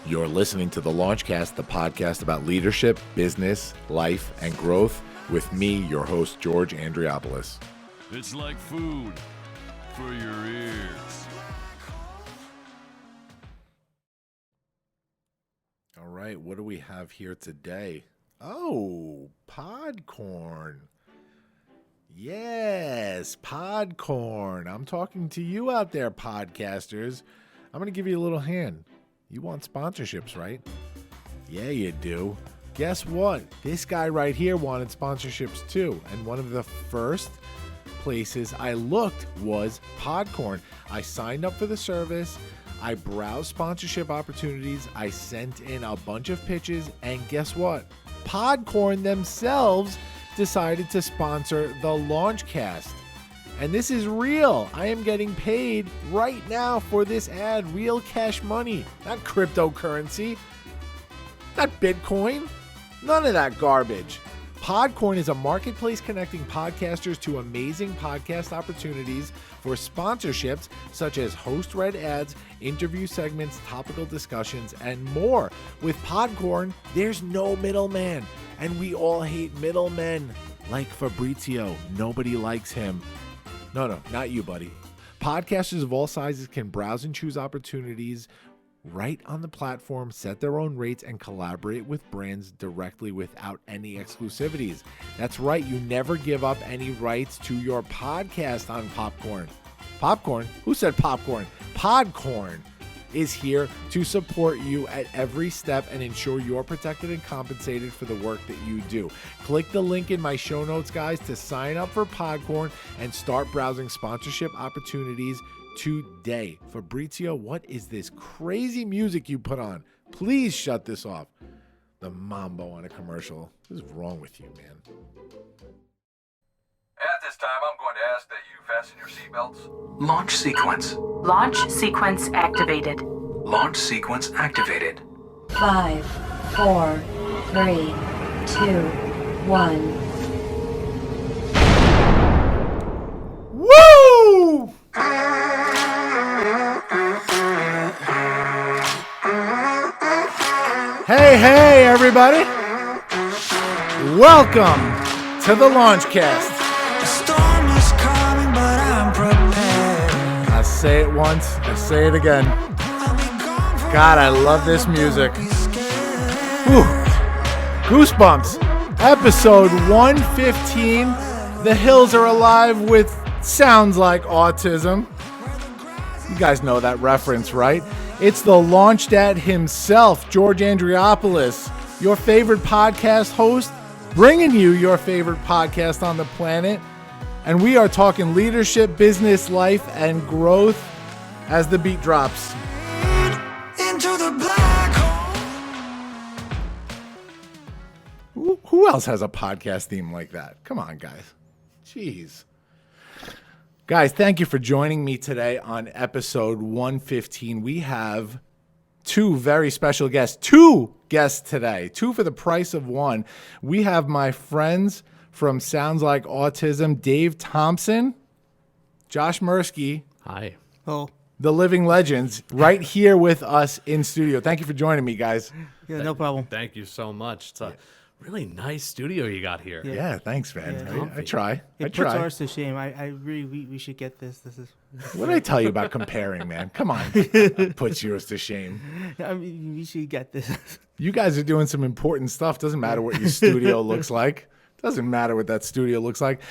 You're listening to the Launchcast, the podcast about leadership, business, life, and growth with me, your host, George Andriopoulos. It's like food for your ears. All right, what do we have here today? Oh, Podcorn. Yes, Podcorn. I'm talking to you out there, podcasters. I'm going to give you a little hand. You want sponsorships, right? Yeah, you do. Guess what? This guy right here wanted sponsorships too. And one of the first places I looked was Podcorn. I signed up for the service. I browsed sponsorship opportunities. I sent in a bunch of pitches. And guess what? Podcorn themselves decided to sponsor the Launchcast. And this is real. I am getting paid right now for this ad. Real cash money, not cryptocurrency, not Bitcoin, none of that garbage. Podcorn is a marketplace connecting podcasters to amazing podcast opportunities for sponsorships such as host-read ads, interview segments, topical discussions, and more. With Podcorn, there's no middleman, and we all hate middlemen. Like Fabrizio, nobody likes him. No, not you, buddy. Podcasters of all sizes can browse and choose opportunities right on the platform, set their own rates, and collaborate with brands directly without any exclusivities. That's right, you never give up any rights to your podcast on Podcorn. Popcorn? Who said popcorn? Podcorn is here to support you at every step and ensure you're protected and compensated for the work that you do. Click the link in my show notes, guys, to sign up for Podcorn and start browsing sponsorship opportunities today. Fabrizio, what is this crazy music you put on? Please shut this off. The mambo on a commercial. What is wrong with you, man? At this time, I'm going to ask that you fasten your seatbelts. Launch sequence. Launch sequence activated. Launch sequence activated. 5, 4, 3, 2, 1. Woo! Hey, everybody. Welcome to the Launchcast. A storm is coming, but I'm prepared. I say it once, I say it again. I'll be gone for God, I love this music. Whew. Goosebumps. Episode 115. The hills are alive with Sounds Like Autism. You guys know that reference, right? It's the LaunchDad himself, George Andriopoulos, your favorite podcast host, bringing you your favorite podcast on the planet. And we are talking leadership, business, life, and growth as the beat drops. into the black hole. Who else has a podcast theme like that? Come on, guys. Jeez. Guys, thank you for joining me today on episode 115. We have two very special guests. Two guests today. Two for the price of one. We have my friends from Sounds Like Autism, Dave Thompson, Josh Mirsky. Hi. Oh, The living legends right here with us in studio. Thank you for joining me, guys. yeah, no problem. Thank you so much. It's a really nice studio you got here. Yeah, thanks, man. Yeah. I try. It puts ours to shame. I really, we should get this. This is. What did I tell you about comparing, man? Come on. Puts yours to shame. I mean, we should get this. You guys are doing some important stuff. Doesn't matter what your studio looks like. Doesn't matter what that studio looks like.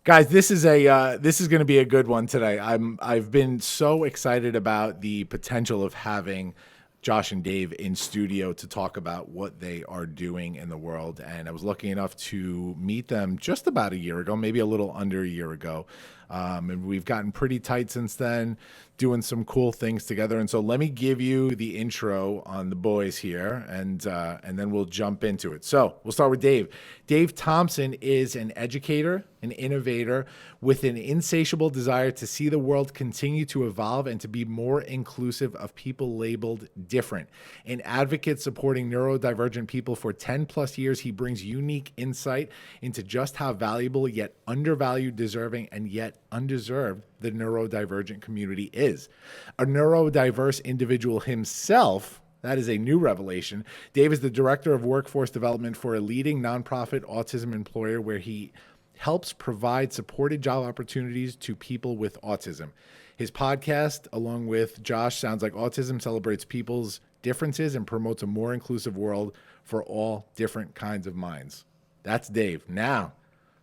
Guys, this is going to be a good one today. I've been so excited about the potential of having Josh and Dave in studio to talk about what they are doing in the world. And I was lucky enough to meet them just about a year ago, maybe a little under a year ago. And we've gotten pretty tight since then, doing some cool things together. And so let me give you the intro on the boys here, and then we'll jump into it. So we'll start with Dave. Dave Thompson is an educator, an innovator with an insatiable desire to see the world continue to evolve and to be more inclusive of people labeled different. An advocate supporting neurodivergent people for 10 plus years, he brings unique insight into just how valuable, yet undervalued, deserving, and yet undeserved the neurodivergent community is. A neurodiverse individual himself, that is a new revelation. Dave is the director of workforce development for a leading nonprofit autism employer where he helps provide supported job opportunities to people with autism. His podcast, along with Josh, Sounds Like Autism, celebrates people's differences and promotes a more inclusive world for all different kinds of minds. That's Dave. Now,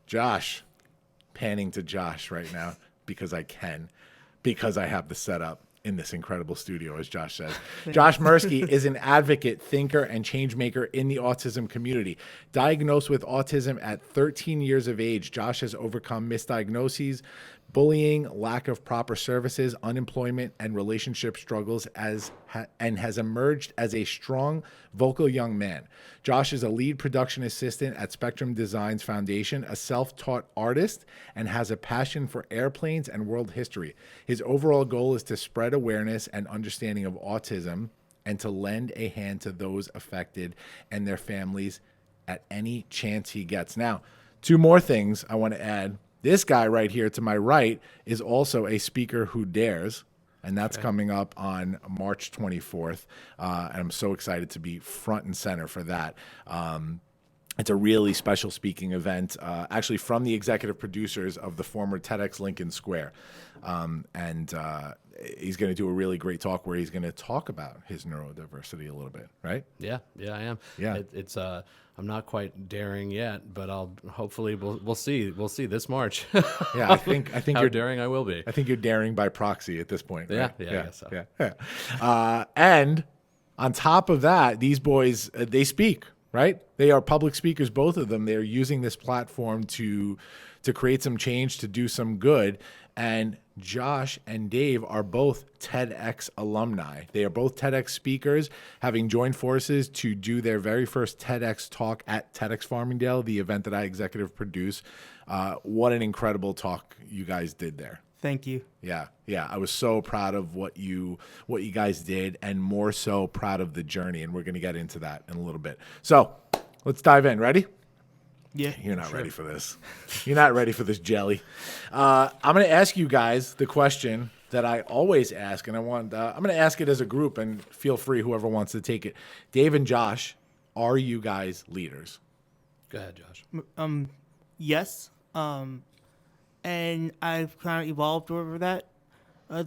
Josh, panning to Josh right now because I have the setup in this incredible studio, as Josh says. Josh Mirsky is an advocate, thinker, and change maker in the autism community. Diagnosed with autism at 13 years of age, Josh has overcome misdiagnoses, bullying, lack of proper services, unemployment, and relationship struggles and has emerged as a strong, vocal young man. Josh is a lead production assistant at Spectrum Designs Foundation, a self-taught artist, and has a passion for airplanes and world history. His overall goal is to spread awareness and understanding of autism and to lend a hand to those affected and their families at any chance he gets. Now, two more things I want to add. This guy right here to my right is also a speaker who dares, and that's coming up on March 24th. And I'm so excited to be front and center for that. It's a really special speaking event, actually from the executive producers of the former TEDx Lincoln Square. And he's going to do a really great talk where he's going to talk about his neurodiversity a little bit, right? Yeah, I am. Yeah. It's I'm not quite daring yet, but we'll see this March. Yeah, I think how you're daring I will be. I think you're daring by proxy at this point. Right? Yeah, I guess so. Yeah. And on top of that, these boys, they speak, right? They are public speakers, both of them. They're using this platform to create some change, to do some good. And Josh and Dave are both TEDx alumni. They are both TEDx speakers, having joined forces to do their very first TEDx talk at TEDx Farmingdale, the event that I executive produce. What an incredible talk you guys did there. Thank you. Yeah. I was so proud of what you guys did, and more so proud of the journey. And we're going to get into that in a little bit. So let's dive in. Ready? Yeah. You're not ready for this. You're not ready for this jelly. I'm going to ask you guys the question that I always ask, and I'm going to ask it as a group, and feel free, whoever wants to take it. Dave and Josh, are you guys leaders? Go ahead, Josh. Yes. And I've kind of evolved over that. When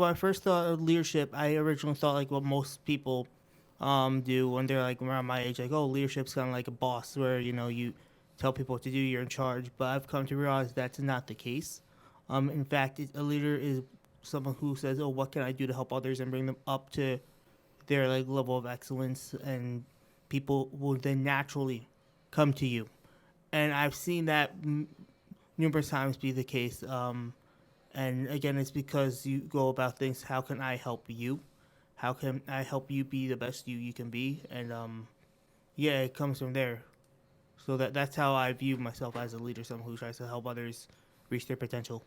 I first thought of leadership, I originally thought like what most people do when they're like around my age, like, oh, leadership's kind of like a boss where, you tell people what to do, you're in charge. But I've come to realize that's not the case. In fact, a leader is someone who says, oh, what can I do to help others and bring them up to their like level of excellence, and people will then naturally come to you. And I've seen that numerous times be the case. And again, it's because you go about things, how can I help you? How can I help you be the best you can be? And it comes from there. So that's how I view myself as a leader, someone who tries to help others reach their potential.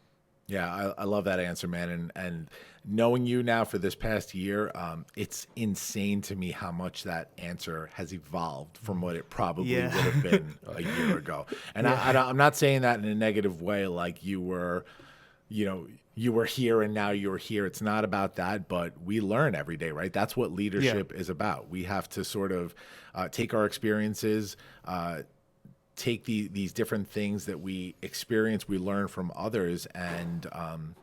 Yeah, I love that answer, man. And knowing you now for this past year, it's insane to me how much that answer has evolved from what it probably would have been a year ago. And I'm not saying that in a negative way, like you were here and now you're here. It's not about that, but we learn every day, right? That's what leadership is about. We have to sort of take our experiences, take these different things that we experience, we learn from others, and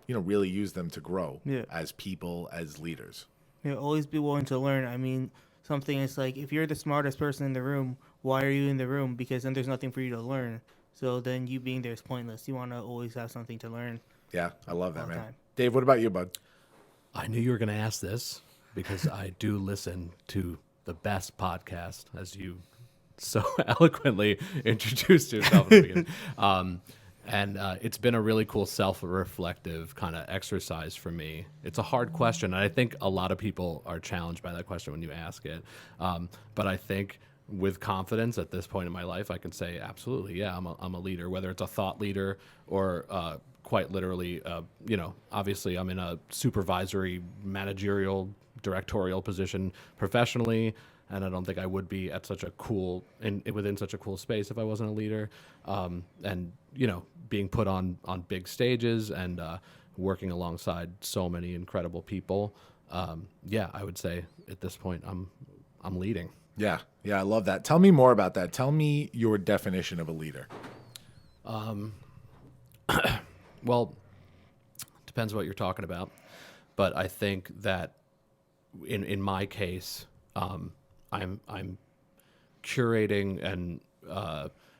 really use them to grow as people, as leaders. Always be willing to learn. I mean, something is like, if you're the smartest person in the room, why are you in the room? Because then there's nothing for you to learn. So then you being there is pointless. You want to always have something to learn. Yeah, I love that, man. Time. Dave, what about you, bud? I knew you were going to ask this because I do listen to the best podcast, as you so eloquently introduced yourself in the beginning. And it's been a really cool self-reflective kind of exercise for me. It's a hard question, and I think a lot of people are challenged by that question when you ask it. But I think with confidence at this point in my life, I can say absolutely, yeah, I'm a leader, whether it's a thought leader or quite literally, obviously I'm in a supervisory, managerial, directorial position professionally, and I don't think I would be at such a cool within such a cool space if I wasn't a leader. And being put on big stages and working alongside so many incredible people. I would say at this point I'm leading. Yeah, I love that. Tell me more about that. Tell me your definition of a leader. Well, depends what you're talking about, but I think that in my case, I'm curating and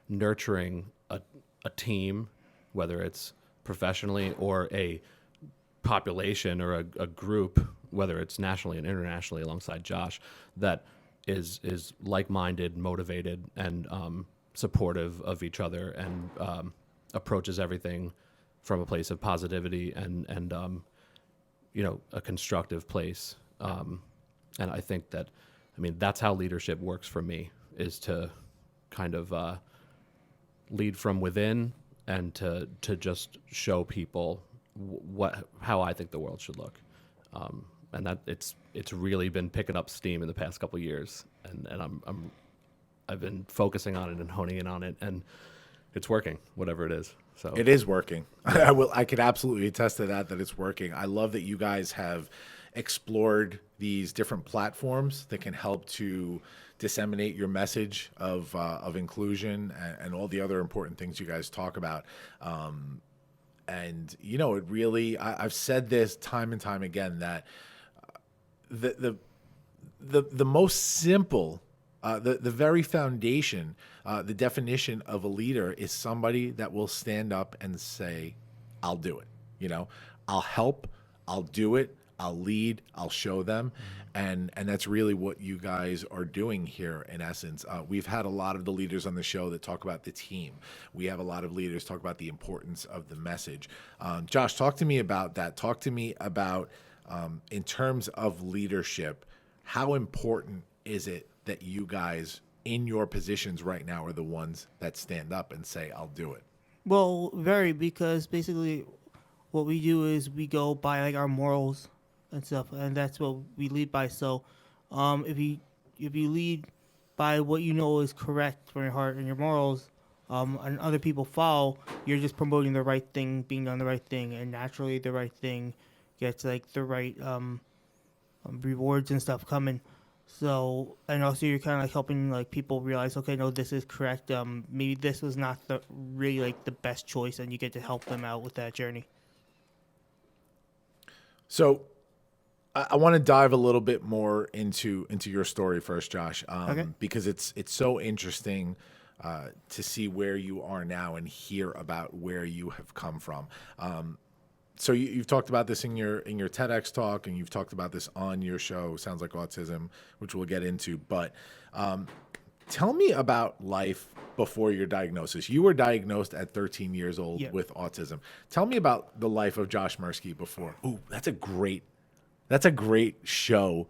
nurturing a team, whether it's professionally or a population or a group, whether it's nationally and internationally, alongside Josh, that is like-minded, motivated, and supportive of each other, and approaches everything from a place of positivity and a constructive place. And I think that, that's how leadership works for me, is to kind of lead from within and to just show people how I think the world should look. And that it's really been picking up steam in the past couple of years, and I've been focusing on it and honing in on it, and it's working, whatever it is. So it is working. I could absolutely attest to that it's working. I love that you guys have explored these different platforms that can help to disseminate your message of inclusion and all the other important things you guys talk about. And it really, I've said this time and time again, that the most simple, the very foundation, the definition of a leader is somebody that will stand up and say, I'll do it. I'll help, I'll do it, I'll lead, I'll show them. And that's really what you guys are doing here, in essence. We've had a lot of the leaders on the show that talk about the team. We have a lot of leaders talk about the importance of the message. Josh, talk to me about that. Talk to me about, in terms of leadership, how important is it that you guys in your positions right now are the ones that stand up and say, I'll do it? Well, very, because basically what we do is we go by like our morals and stuff, and that's what we lead by. So if you lead by what you know is correct from your heart and your morals, and other people follow, you're just promoting the right thing, being done the right thing, and naturally the right thing gets like the right rewards and stuff coming. So, and also you're kind of like helping like people realize, okay, no, this is correct. Maybe this was not really like the best choice, and you get to help them out with that journey. So I want to dive a little bit more into your story first, Josh, Okay. because it's so interesting to see where you are now and hear about where you have come from. So you've talked about this in your TEDx talk, and you've talked about this on your show, Sounds Like Autism, which we'll get into. But tell me about life before your diagnosis. You were diagnosed at 13 years old with autism. Tell me about the life of Josh Mirsky before. Ooh, that's a great show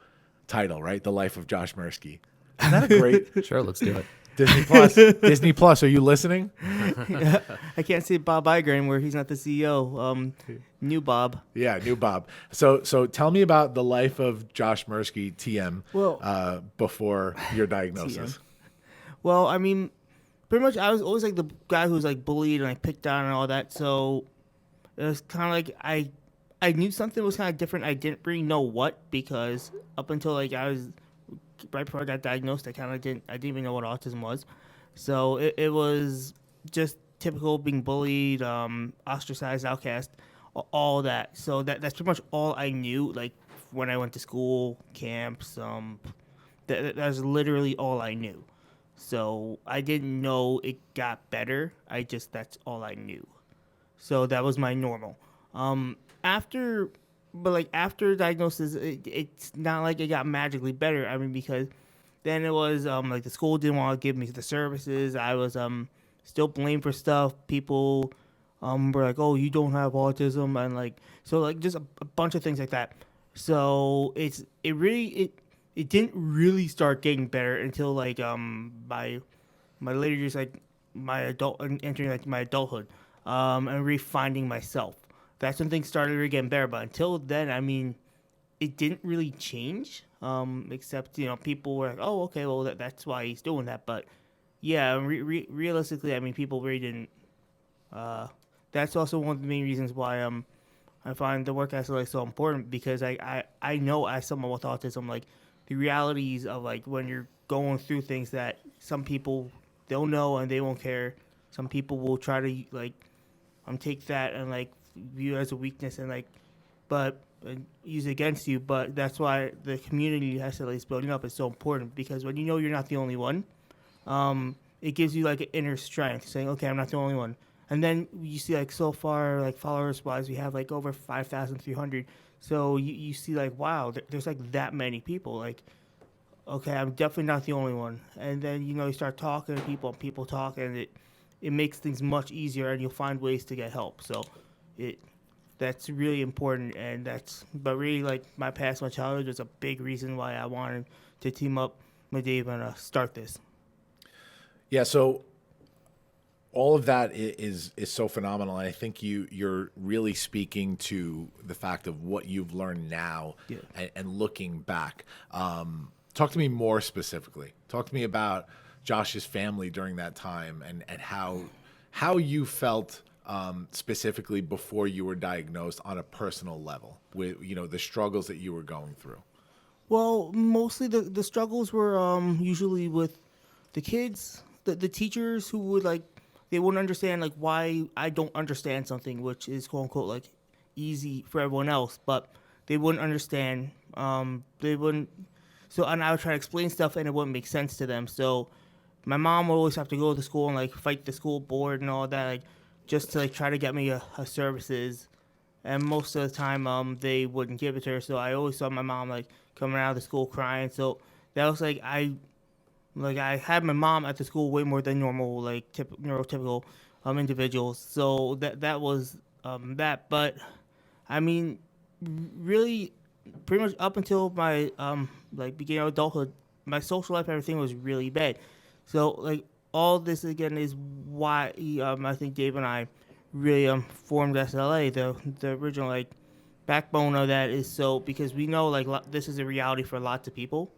title, right? The Life of Josh Mirsky. Isn't that a great? Sure, let's do it. Disney Plus, are you listening? I can't say Bob Iger anymore. He's not the CEO. New Bob. Yeah, new Bob. So tell me about the life of Josh Mirsky, TM, before your diagnosis. TM. Well, pretty much I was always like the guy who was like bullied and like picked on and all that. So it was kind of like I knew something was kind of different. I didn't really know what, because up until like I was right before I got diagnosed, I didn't even know what autism was. So it was just typical being bullied, ostracized, outcast, all that. So that's pretty much all I knew. Like when I went to school, camps, that's literally all I knew. So I didn't know it got better. That's all I knew. So that was my normal. After diagnosis, it's not like it got magically better. Because then it was like the school didn't want to give me the services. I was still blamed for stuff. People were like, "Oh, you don't have autism," and like just a bunch of things like that. So it didn't really start getting better until like my later years, like entering like my adulthood, and really finding myself. That's when things started really getting better. But until then, it didn't really change. except, people were like, oh, okay, well, that's why he's doing that. But, yeah, realistically, I mean, people really didn't. That's also one of the main reasons why I find the work SLA so important, because I know as someone with autism, like, the realities of, like, when you're going through things that some people, they'll know and they won't care. Some people will try to, like, take that and, like, view it as a weakness and, like, and use it against you. But that's why the community SLA is building up is so important, because when you know you're not the only one, it gives you, like, an inner strength, saying, okay, I'm not the only one. And then you see, like, so far, like, followers-wise, we have, like, over 5,300. So you see, like, wow, there's, like, that many people. Like, okay, I'm definitely not the only one. And then, you start talking to people, and people talk, and it makes things much easier, and you'll find ways to get help. So that's really important, but really, like, my childhood was a big reason why I wanted to team up with Dave and start this. Yeah, so all of that is so phenomenal. And I think you're really speaking to the fact of what you've learned now and looking back. Talk to me more specifically. Talk to me about Josh's family during that time and how you felt specifically before you were diagnosed on a personal level with, the struggles that you were going through. Well, mostly the struggles were usually with the kids, the teachers who would, like, they wouldn't understand, like, why I don't understand something, which is, quote unquote, like, easy for everyone else, but they wouldn't understand. They wouldn't. So, and I would try to explain stuff, and it wouldn't make sense to them. So, my mom would always have to go to school and, like, fight the school board and all that, like, just to, like, try to get me a services. And most of the time, they wouldn't give it to her. So I always saw my mom, like, coming out of the school crying. So that was, like, I had my mom at the school way more than normal, like, neurotypical individuals. So that was that. But I mean, really, pretty much up until my beginning of adulthood, my social life, everything was really bad. So, like, all this again is why I think Dave and I really formed SLA. The original, like, backbone of that is because we know, like, this is a reality for lots of people.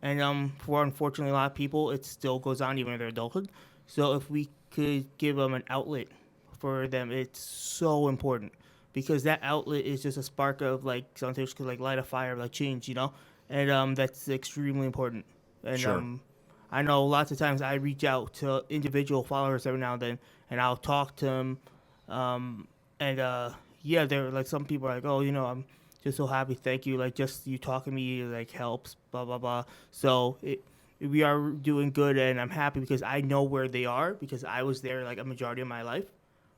And for, unfortunately, a lot of people, it still goes on even in their adulthood. So if we could give them an outlet for them, it's so important. Because that outlet is just a spark of, like, something which could, like, light a fire, like, change, And that's extremely important. And Sure. I know lots of times I reach out to individual followers every now and then, and I'll talk to them. They're, like, some people are like, oh, I'm just so happy, thank you, like, just you talking to me, like, helps, blah, blah, blah. So we are doing good, and I'm happy because I know where they are, because I was there, like, a majority of my life.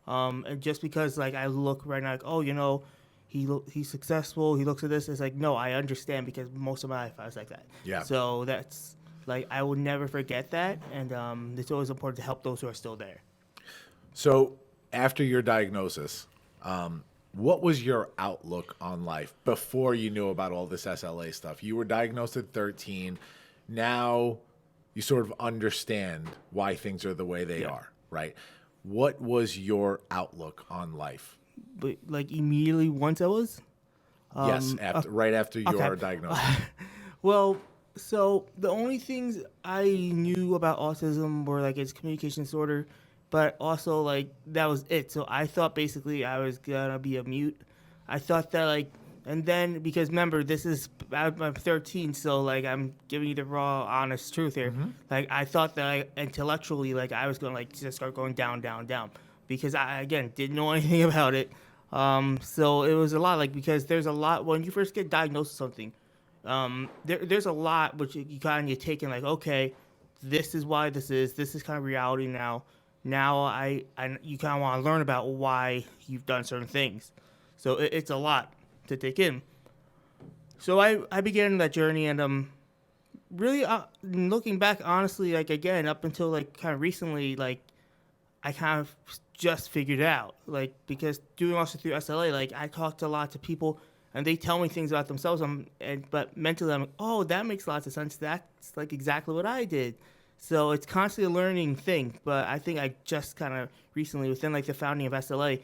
And just because, like, I look right now, like, oh, he's successful, he looks at this, it's like, no, I understand, because most of my life I was like that. Yeah. So that's, like, I will never forget that, and it's always important to help those who are still there. So after your diagnosis, what was your outlook on life before you knew about all this SLA stuff? You were diagnosed at 13. Now you sort of understand why things are the way they are, right? What was your outlook on life? But, like, immediately once I was? Yes, right after your diagnosis. Well, so the only things I knew about autism were, like, its communication disorder, but also, like, that was it. So I thought basically I was gonna be a mute. I thought that, like, and then, because remember, I'm 13, so, like, I'm giving you the raw, honest truth here. Mm-hmm. Like, I thought that, like, intellectually, like, I was gonna, like, just start going down, down, down, because I, again, didn't know anything about it. So it was a lot, like, because there's a lot when you first get diagnosed with something. There's a lot which you kind of take in, like, okay, this is why this is kind of reality now. Now you kind of want to learn about why you've done certain things. So it's a lot to take in. So I began that journey, and really looking back, honestly, like, again, up until, like, kind of recently, like, I kind of just figured it out, like, because doing also through SLA, like, I talk to lots of people, and they tell me things about themselves, but mentally I'm like, oh, that makes lots of sense. That's, like, exactly what I did. So it's constantly a learning thing, but I think I just kind of recently, within, like, the founding of SLA,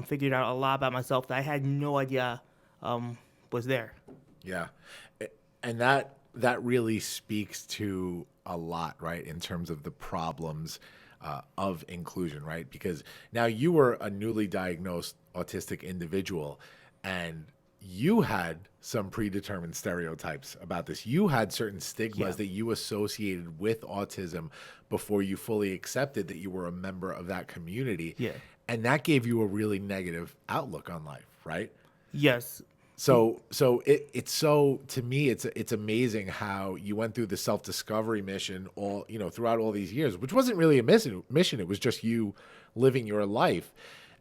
figured out a lot about myself that I had no idea was there. Yeah. And that really speaks to a lot, right, in terms of the problems of inclusion, right? Because now you were a newly diagnosed autistic individual, and you had some predetermined stereotypes about this. You had certain stigmas that you associated with autism before you fully accepted that you were a member of that community. Yeah. And that gave you a really negative outlook on life, right? Yes. So it's so, to me, it's amazing how you went through the self-discovery mission all, throughout all these years, which wasn't really a mission. It was just you living your life.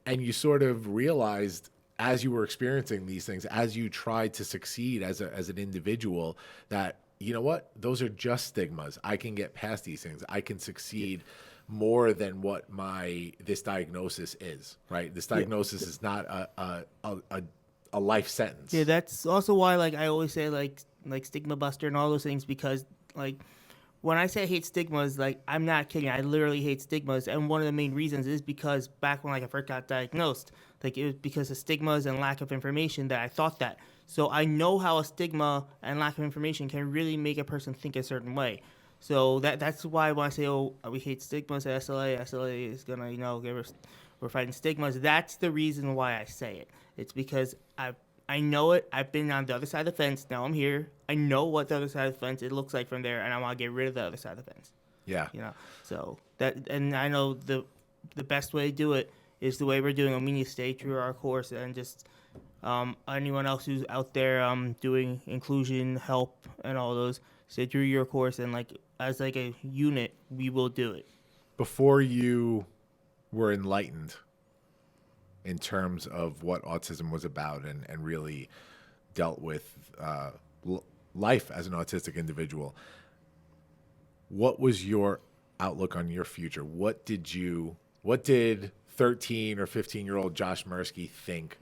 And you sort of realized as you were experiencing these things, as you tried to succeed as an individual, that, you know what, those are just stigmas. I can get past these things. I can succeed more than what this diagnosis is, right? This diagnosis is not a life sentence. Yeah, that's also why, like, I always say, like stigma buster and all those things, because, like, when I say I hate stigmas, like, I'm not kidding. I literally hate stigmas, and one of the main reasons is because back when, like, I first got diagnosed, like, it was because of stigmas and lack of information that I thought that. So I know how a stigma and lack of information can really make a person think a certain way. So that's why when I say, oh, we hate stigmas at SLA is gonna, we're fighting stigmas. That's the reason why I say it. It's because I know it. I've been on the other side of the fence. Now I'm here. I know what the other side of the fence it looks like from there, and I want to get rid of the other side of the fence. Yeah. So and I know the best way to do it is the way we're doing it. We need to stay true to our course, and just anyone else who's out there doing inclusion, help, and all those, stay true to your course, and, like, as like a unit, we will do it. Before you were enlightened in terms of what autism was about and really dealt with life as an autistic individual, what was your outlook on your future? What did 13 or 15-year-old Josh Mirsky think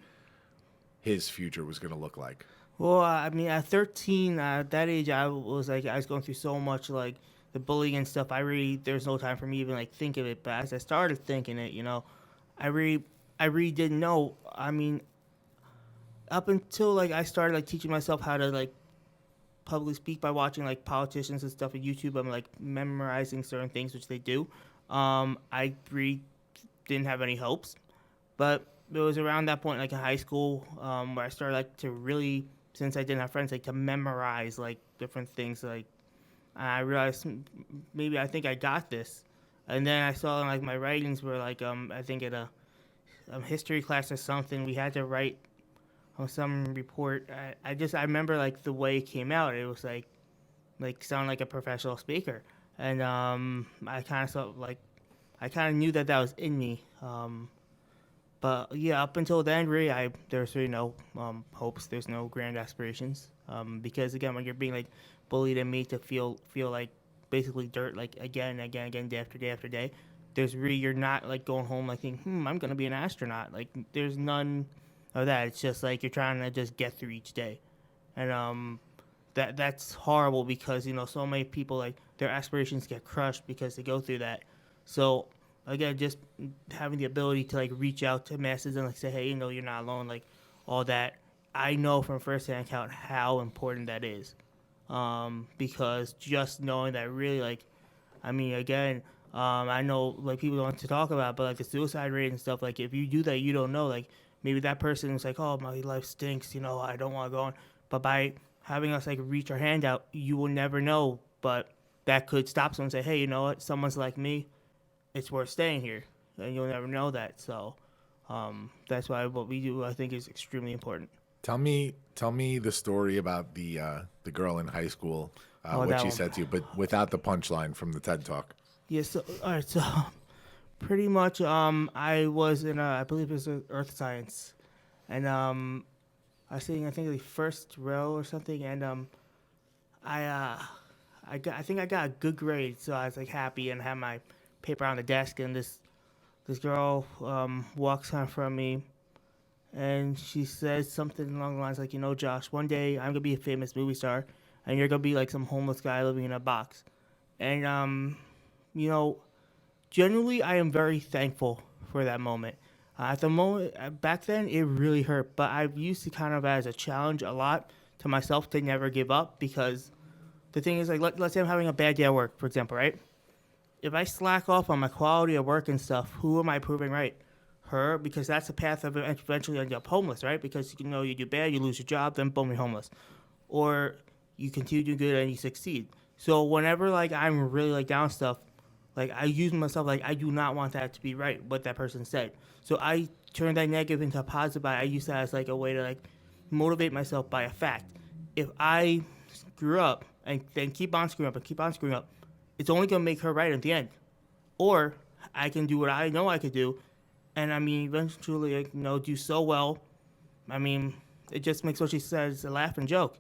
his future was going to look like? Well, I mean, at 13, at that age, I was going through so much, like, the bullying and stuff. There's no time for me to even, like, think of it. But as I started thinking it, I really didn't know. I mean, up until, like, I started, like, teaching myself how to, like, publicly speak by watching, like, politicians and stuff on YouTube. I'm, like, memorizing certain things, which they do. I really didn't have any hopes. But it was around that point, like, in high school, where I started, like, to really, since I didn't have friends, like, to memorize, like, different things. Like, I realized maybe I think I got this. And then I saw, like, my writings were, like, I think at a history class or something, we had to write on some report. I remember, like, the way it came out. It was like sound like a professional speaker, and I kind of knew that was in me. But yeah, up until then, really, there's really no hopes. There's no grand aspirations. Because again, when you're being, like, bullied and made to feel like basically dirt, like, again, day after day after day, you're not, like, going home like thinking, I'm gonna be an astronaut. Like, there's none of that. It's just like you're trying to just get through each day, and that's horrible because so many people, like, their aspirations get crushed because they go through that. So again, just having the ability to, like, reach out to masses and, like, say, hey, you're not alone, like, all that. I know from firsthand account how important that is, because just knowing that really, like, I mean, again. I know, like, people don't want to talk about it, but, like, the suicide rate and stuff, like, if you do that, you don't know, like, maybe that person is like, oh, my life stinks, I don't want to go on. But by having us, like, reach our hand out, you will never know. But that could stop someone and say, hey, you know what, someone's like me, it's worth staying here. And you'll never know that. So that's why what we do, I think, is extremely important. Tell me the story about the girl in high school, what she said to you, but without the punchline from the TED Talk. Yeah, so, all right, so pretty much I was in, I believe it was earth science, and I was sitting, I think, the first row or something, and I think I got a good grade, so I was, like, happy and had my paper on the desk, and this girl walks on from me, and she says something along the lines like, Josh, one day I'm gonna be a famous movie star, and you're gonna be like some homeless guy living in a box, and generally I am very thankful for that moment. At the moment, back then, it really hurt, but I used to kind of as a challenge a lot to myself to never give up, because the thing is, like, let's say I'm having a bad day at work, for example, right? If I slack off on my quality of work and stuff, who am I proving right? Her, because that's the path of eventually end up homeless, right? Because, you know, you do bad, you lose your job, then boom, you're homeless. Or you continue to do good and you succeed. So whenever, like, I'm really, like, down stuff, like, I use myself, like, I do not want that to be right, what that person said. So I turn that negative into a positive. I use that as, like, a way to, like, motivate myself by a fact. If I screw up and then keep on screwing up and keep on screwing up, it's only going to make her right at the end. Or I can do what I know I could do, and, I mean, eventually, like, you know, do so well. I mean, it just makes what she says a laughing joke.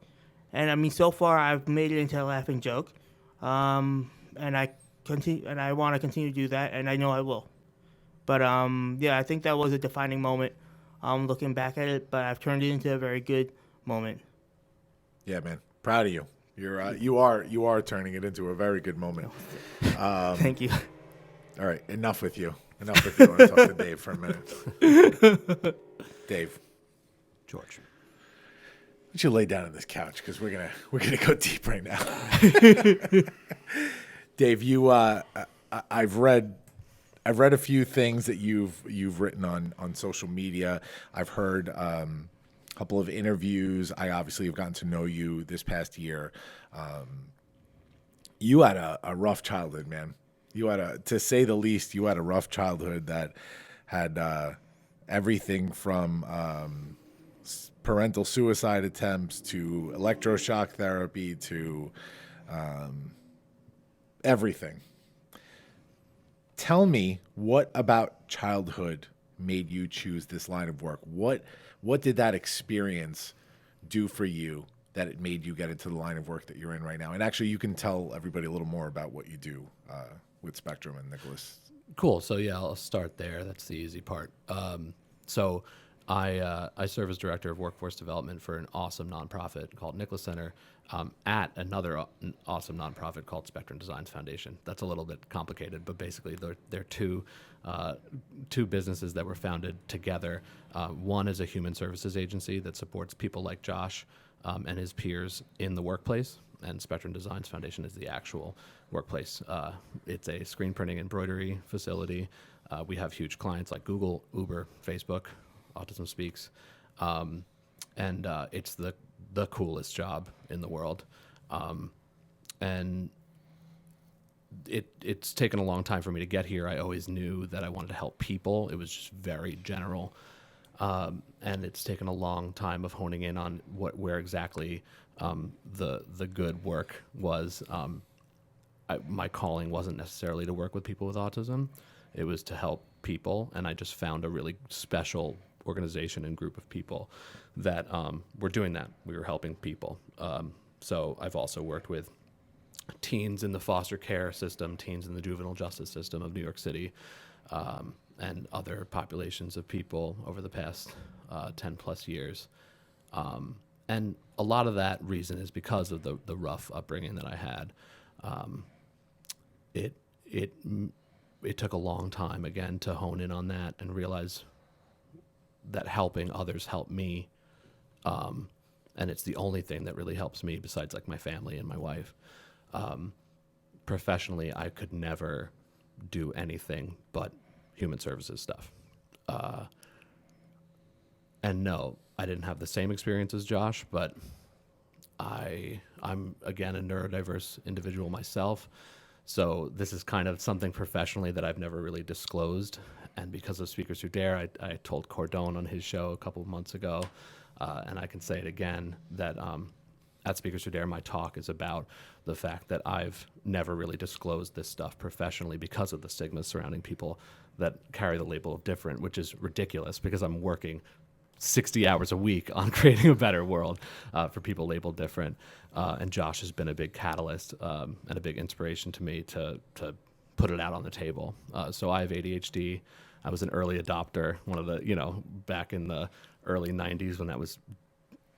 And, I mean, so far I've made it into a laughing joke. And I want to continue to do that, and I know I will. But, yeah, I think that was a defining moment, looking back at it, but I've turned it into a very good moment. Yeah, man. Proud of you. You are turning it into a very good moment. Thank you. All right, enough with you. I want to talk to Dave for a minute. Dave, George. why don't you lay down on this couch, because we're gonna go deep right now. Dave, you I've read a few things that you've written on social media. I've heard a couple of interviews. I obviously have gotten to know you this past year. You had a rough childhood, man. To say the least, you had a rough childhood that had everything from parental suicide attempts to electroshock therapy to everything. Tell me, what about childhood made you choose this line of work? What did that experience do for you that it made you get into the line of work that you're in right now? And actually, you can tell everybody a little more about what you do with Spectrum and Nicholas. Cool. So yeah, I'll start there. That's the easy part. So I serve as director of workforce development for an awesome nonprofit called Nicholas Center, at another awesome nonprofit called Spectrum Designs Foundation. That's a little bit complicated, but basically they're two businesses that were founded together. One is a human services agency that supports people like Josh and his peers in the workplace, and Spectrum Designs Foundation is the actual workplace. It's a screen printing embroidery facility. We have huge clients like Google, Uber, Facebook, Autism Speaks, and it's the coolest job in the world. And it's taken a long time for me to get here. I always knew that I wanted to help people. It was just very general. And it's taken a long time of honing in on where exactly the good work was. My calling wasn't necessarily to work with people with autism. It was to help people, and I just found a really special organization and group of people that were doing that. We were helping people. So I've also worked with teens in the foster care system, teens in the juvenile justice system of New York City, and other populations of people over the past 10 plus years. And a lot of that reason is because of the rough upbringing that I had. It took a long time, again, to hone in on that and realize that helping others help me. And it's the only thing that really helps me besides like my family and my wife. Professionally, I could never do anything but human services stuff. And no, I didn't have the same experience as Josh, but I'm again a neurodiverse individual myself. So this is kind of something professionally that I've never really disclosed. And because of Speakers Who Dare, I told Cordone on his show a couple of months ago, and I can say it again, that at Speakers Who Dare, my talk is about the fact that I've never really disclosed this stuff professionally because of the stigmas surrounding people that carry the label of different, which is ridiculous because I'm working 60 hours a week on creating a better world for people labeled different. And Josh has been a big catalyst and a big inspiration to me to put it out on the table. So I have ADHD. I was an early adopter, one of the, back in the early 90s when that was,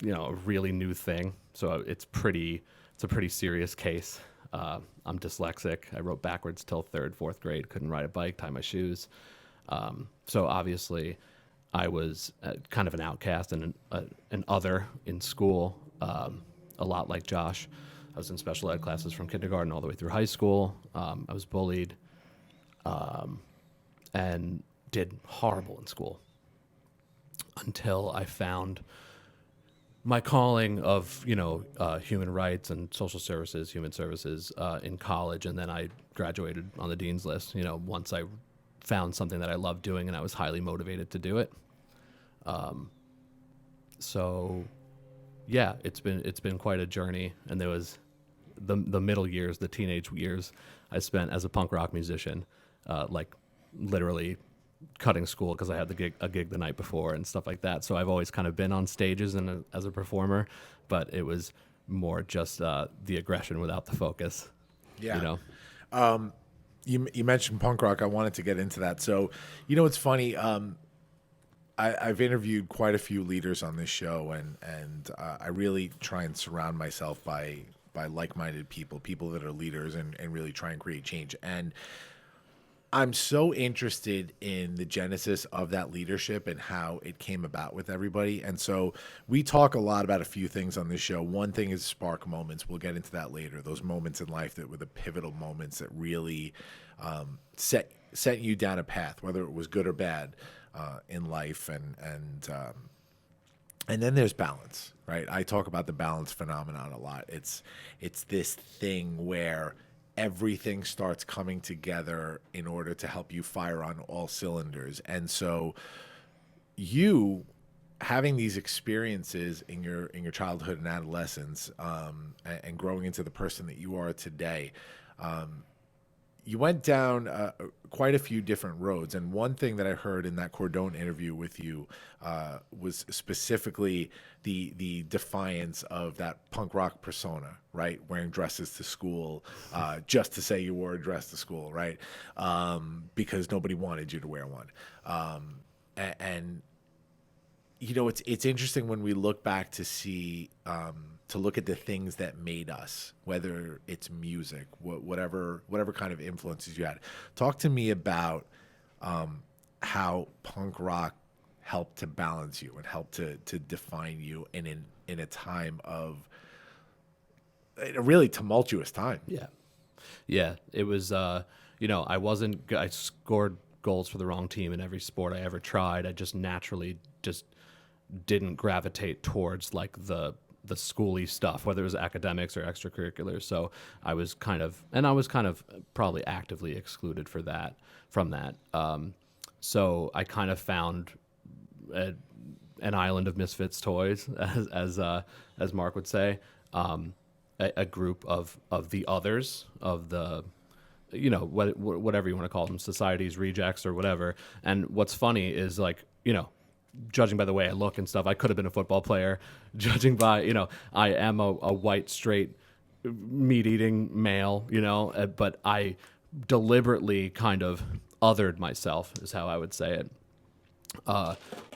a really new thing. So it's a pretty serious case. I'm dyslexic. I wrote backwards till 3rd, 4th grade, couldn't ride a bike, tie my shoes. So obviously I was kind of an outcast and an other in school. a lot like Josh. I was in special ed classes from kindergarten all the way through high school. I was bullied and did horrible in school until I found my calling of, human rights and social services, human services in college. And then I graduated on the dean's list, once I found something that I loved doing and I was highly motivated to do it. So yeah, it's been quite a journey. And there was the middle years, the teenage years I spent as a punk rock musician, like literally cutting school because I had a gig the night before and stuff like that. So I've always kind of been on stages and as a performer, but it was more just the aggression without the focus. Yeah. You mentioned punk rock. I wanted to get into that. So, it's funny. I've interviewed quite a few leaders on this show, and I really try and surround myself by like-minded people that are leaders and really try and create change. And I'm so interested in the genesis of that leadership and how it came about with everybody. And so we talk a lot about a few things on this show. One thing is spark moments. We'll get into that later. Those moments in life that were the pivotal moments that really set you down a path, whether it was good or bad in life. And then there's balance, right? I talk about the balance phenomenon a lot. It's this thing where everything starts coming together in order to help you fire on all cylinders. And so you having these experiences in your childhood and adolescence, and growing into the person that you are today, you went down quite a few different roads. And one thing that I heard in that Cordone interview with you was specifically the defiance of that punk rock persona, right? Wearing dresses to school, just to say you wore a dress to school, right? Because nobody wanted you to wear one. And it's interesting when we look back to see, to look at the things that made us, whether it's music, whatever kind of influences you had. Talk to me about how punk rock helped to balance you and helped to define you in a time of a really tumultuous time. Yeah. It was, I scored goals for the wrong team in every sport I ever tried. I just naturally didn't gravitate towards like the schooly stuff, whether it was academics or extracurriculars. So I was kind of probably actively excluded from that. So I kind of found an island of misfits toys, as Mark would say, a group of the others, of the, whatever you want to call them, society's rejects or whatever. And what's funny is like, judging by the way I look and stuff, I could have been a football player. Judging by, I am a white, straight, meat-eating male, but I deliberately kind of othered myself, is how I would say it,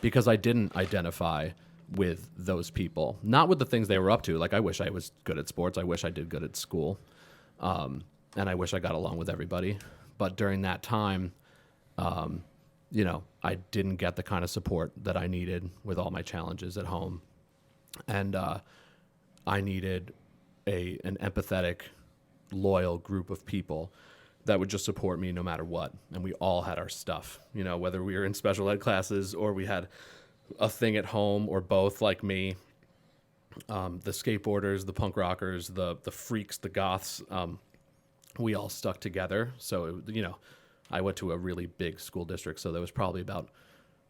because I didn't identify with those people, not with the things they were up to. Like, I wish I was good at sports. I wish I did good at school, and I wish I got along with everybody. But during that time, I didn't get the kind of support that I needed with all my challenges at home. And I needed an empathetic, loyal group of people that would just support me no matter what. And we all had our stuff, whether we were in special ed classes or we had a thing at home or both, like me. The skateboarders, the punk rockers, the freaks, the goths, we all stuck together. So, I went to a really big school district, so there was probably about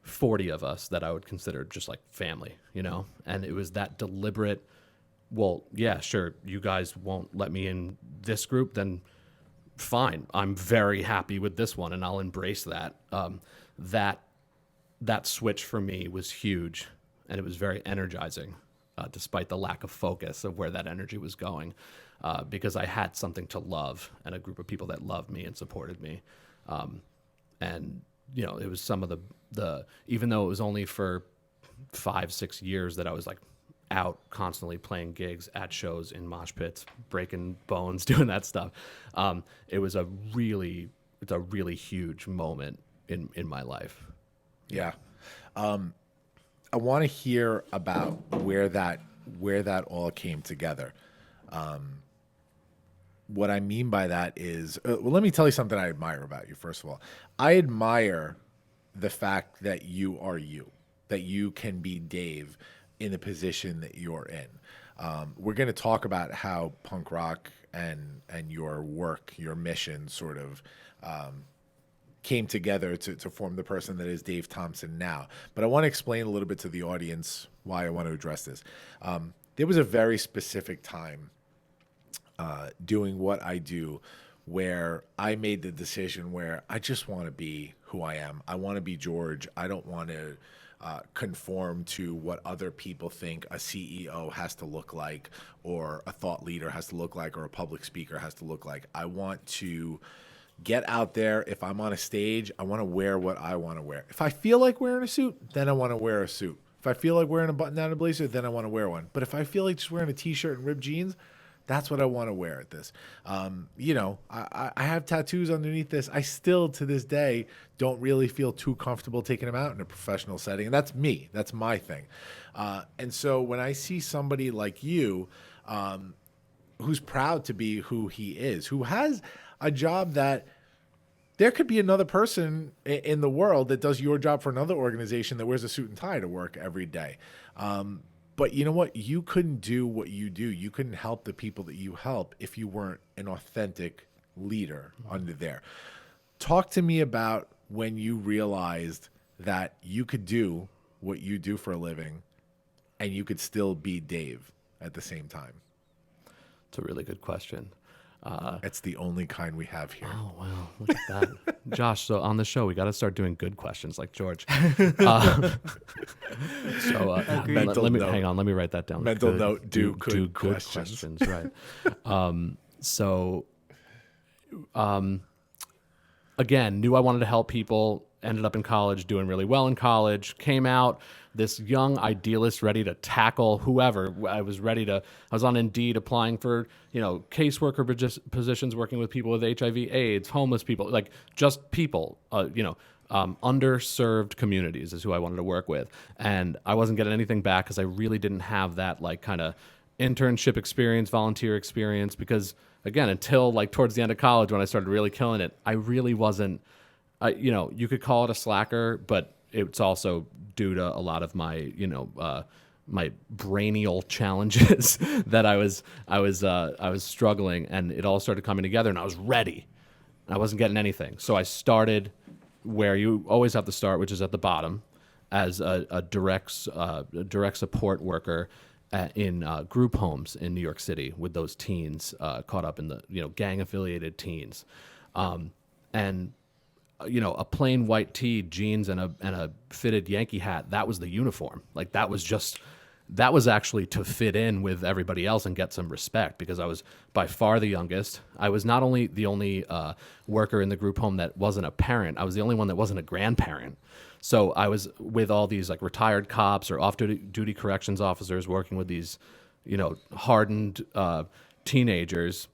40 of us that I would consider just like family, and it was that deliberate, well, yeah, sure, you guys won't let me in this group, then fine, I'm very happy with this one, and I'll embrace that. That switch for me was huge, and it was very energizing, despite the lack of focus of where that energy was going, because I had something to love and a group of people that loved me and supported me. And it was some of the even though it was only for 5-6 years that I was like out constantly playing gigs at shows in mosh pits, breaking bones, doing that stuff. It was a really huge moment in my life. Yeah. I want to hear about where that where that all came together. What I mean by that is, well, let me tell you something I admire about you. First of all, I admire the fact that you are you, that you can be Dave in the position that you're in. We're going to talk about how punk rock and your work, your mission sort of came together to form the person that is Dave Thompson now. But I want to explain a little bit to the audience why I want to address this. There was a very specific time doing what I do where I made the decision where I just want to be who I am. I want to be George. I don't want to conform to what other people think a CEO has to look like, or a thought leader has to look like, or a public speaker has to look like. I want to get out there. If I'm on a stage, I want to wear what I want to wear. If I feel like wearing a suit, then I want to wear a suit. If I feel like wearing a button-down blazer, then I want to wear one. But if I feel like just wearing a t-shirt and ripped jeans, that's what I want to wear at this. I have tattoos underneath this. I still, to this day, don't really feel too comfortable taking them out in a professional setting. And that's me. That's my thing. And so when I see somebody like you, who's proud to be who he is, who has a job that there could be another person in the world that does your job for another organization that wears a suit and tie to work every day. But you know what? You couldn't do what you do. You couldn't help the people that you help if you weren't an authentic leader under there. Talk to me about when you realized that you could do what you do for a living and you could still be Dave at the same time. It's a really good question. It's the only kind we have here. Oh, wow. Look at that. Josh, so on the show, we got to start doing good questions like George. Mental let me note. Hang on. Let me write that down. Mental note, do good questions. Right. Again, knew I wanted to help people, ended up in college, doing really well in college, came out, this young idealist ready to tackle whoever. I was on Indeed applying for, caseworker positions, working with people with HIV, AIDS, homeless people, like just people, underserved communities is who I wanted to work with. And I wasn't getting anything back because I really didn't have that like kind of internship experience, volunteer experience, because again, until like towards the end of college when I started really killing it, I really wasn't, you could call it a slacker, but it's also due to a lot of my, my brainial challenges that I was struggling, and it all started coming together, and I was ready. I wasn't getting anything, so I started where you always have to start, which is at the bottom, as a direct support worker in group homes in New York City with those teens caught up in the gang affiliated teens, and a plain white tee, jeans, and a fitted Yankee hat. That was the uniform. Like that was actually to fit in with everybody else and get some respect, because I was by far the youngest. I was not only the only worker in the group home that wasn't a parent, I was the only one that wasn't a grandparent. So I was with all these like retired cops or off-duty corrections officers working with these, hardened teenagers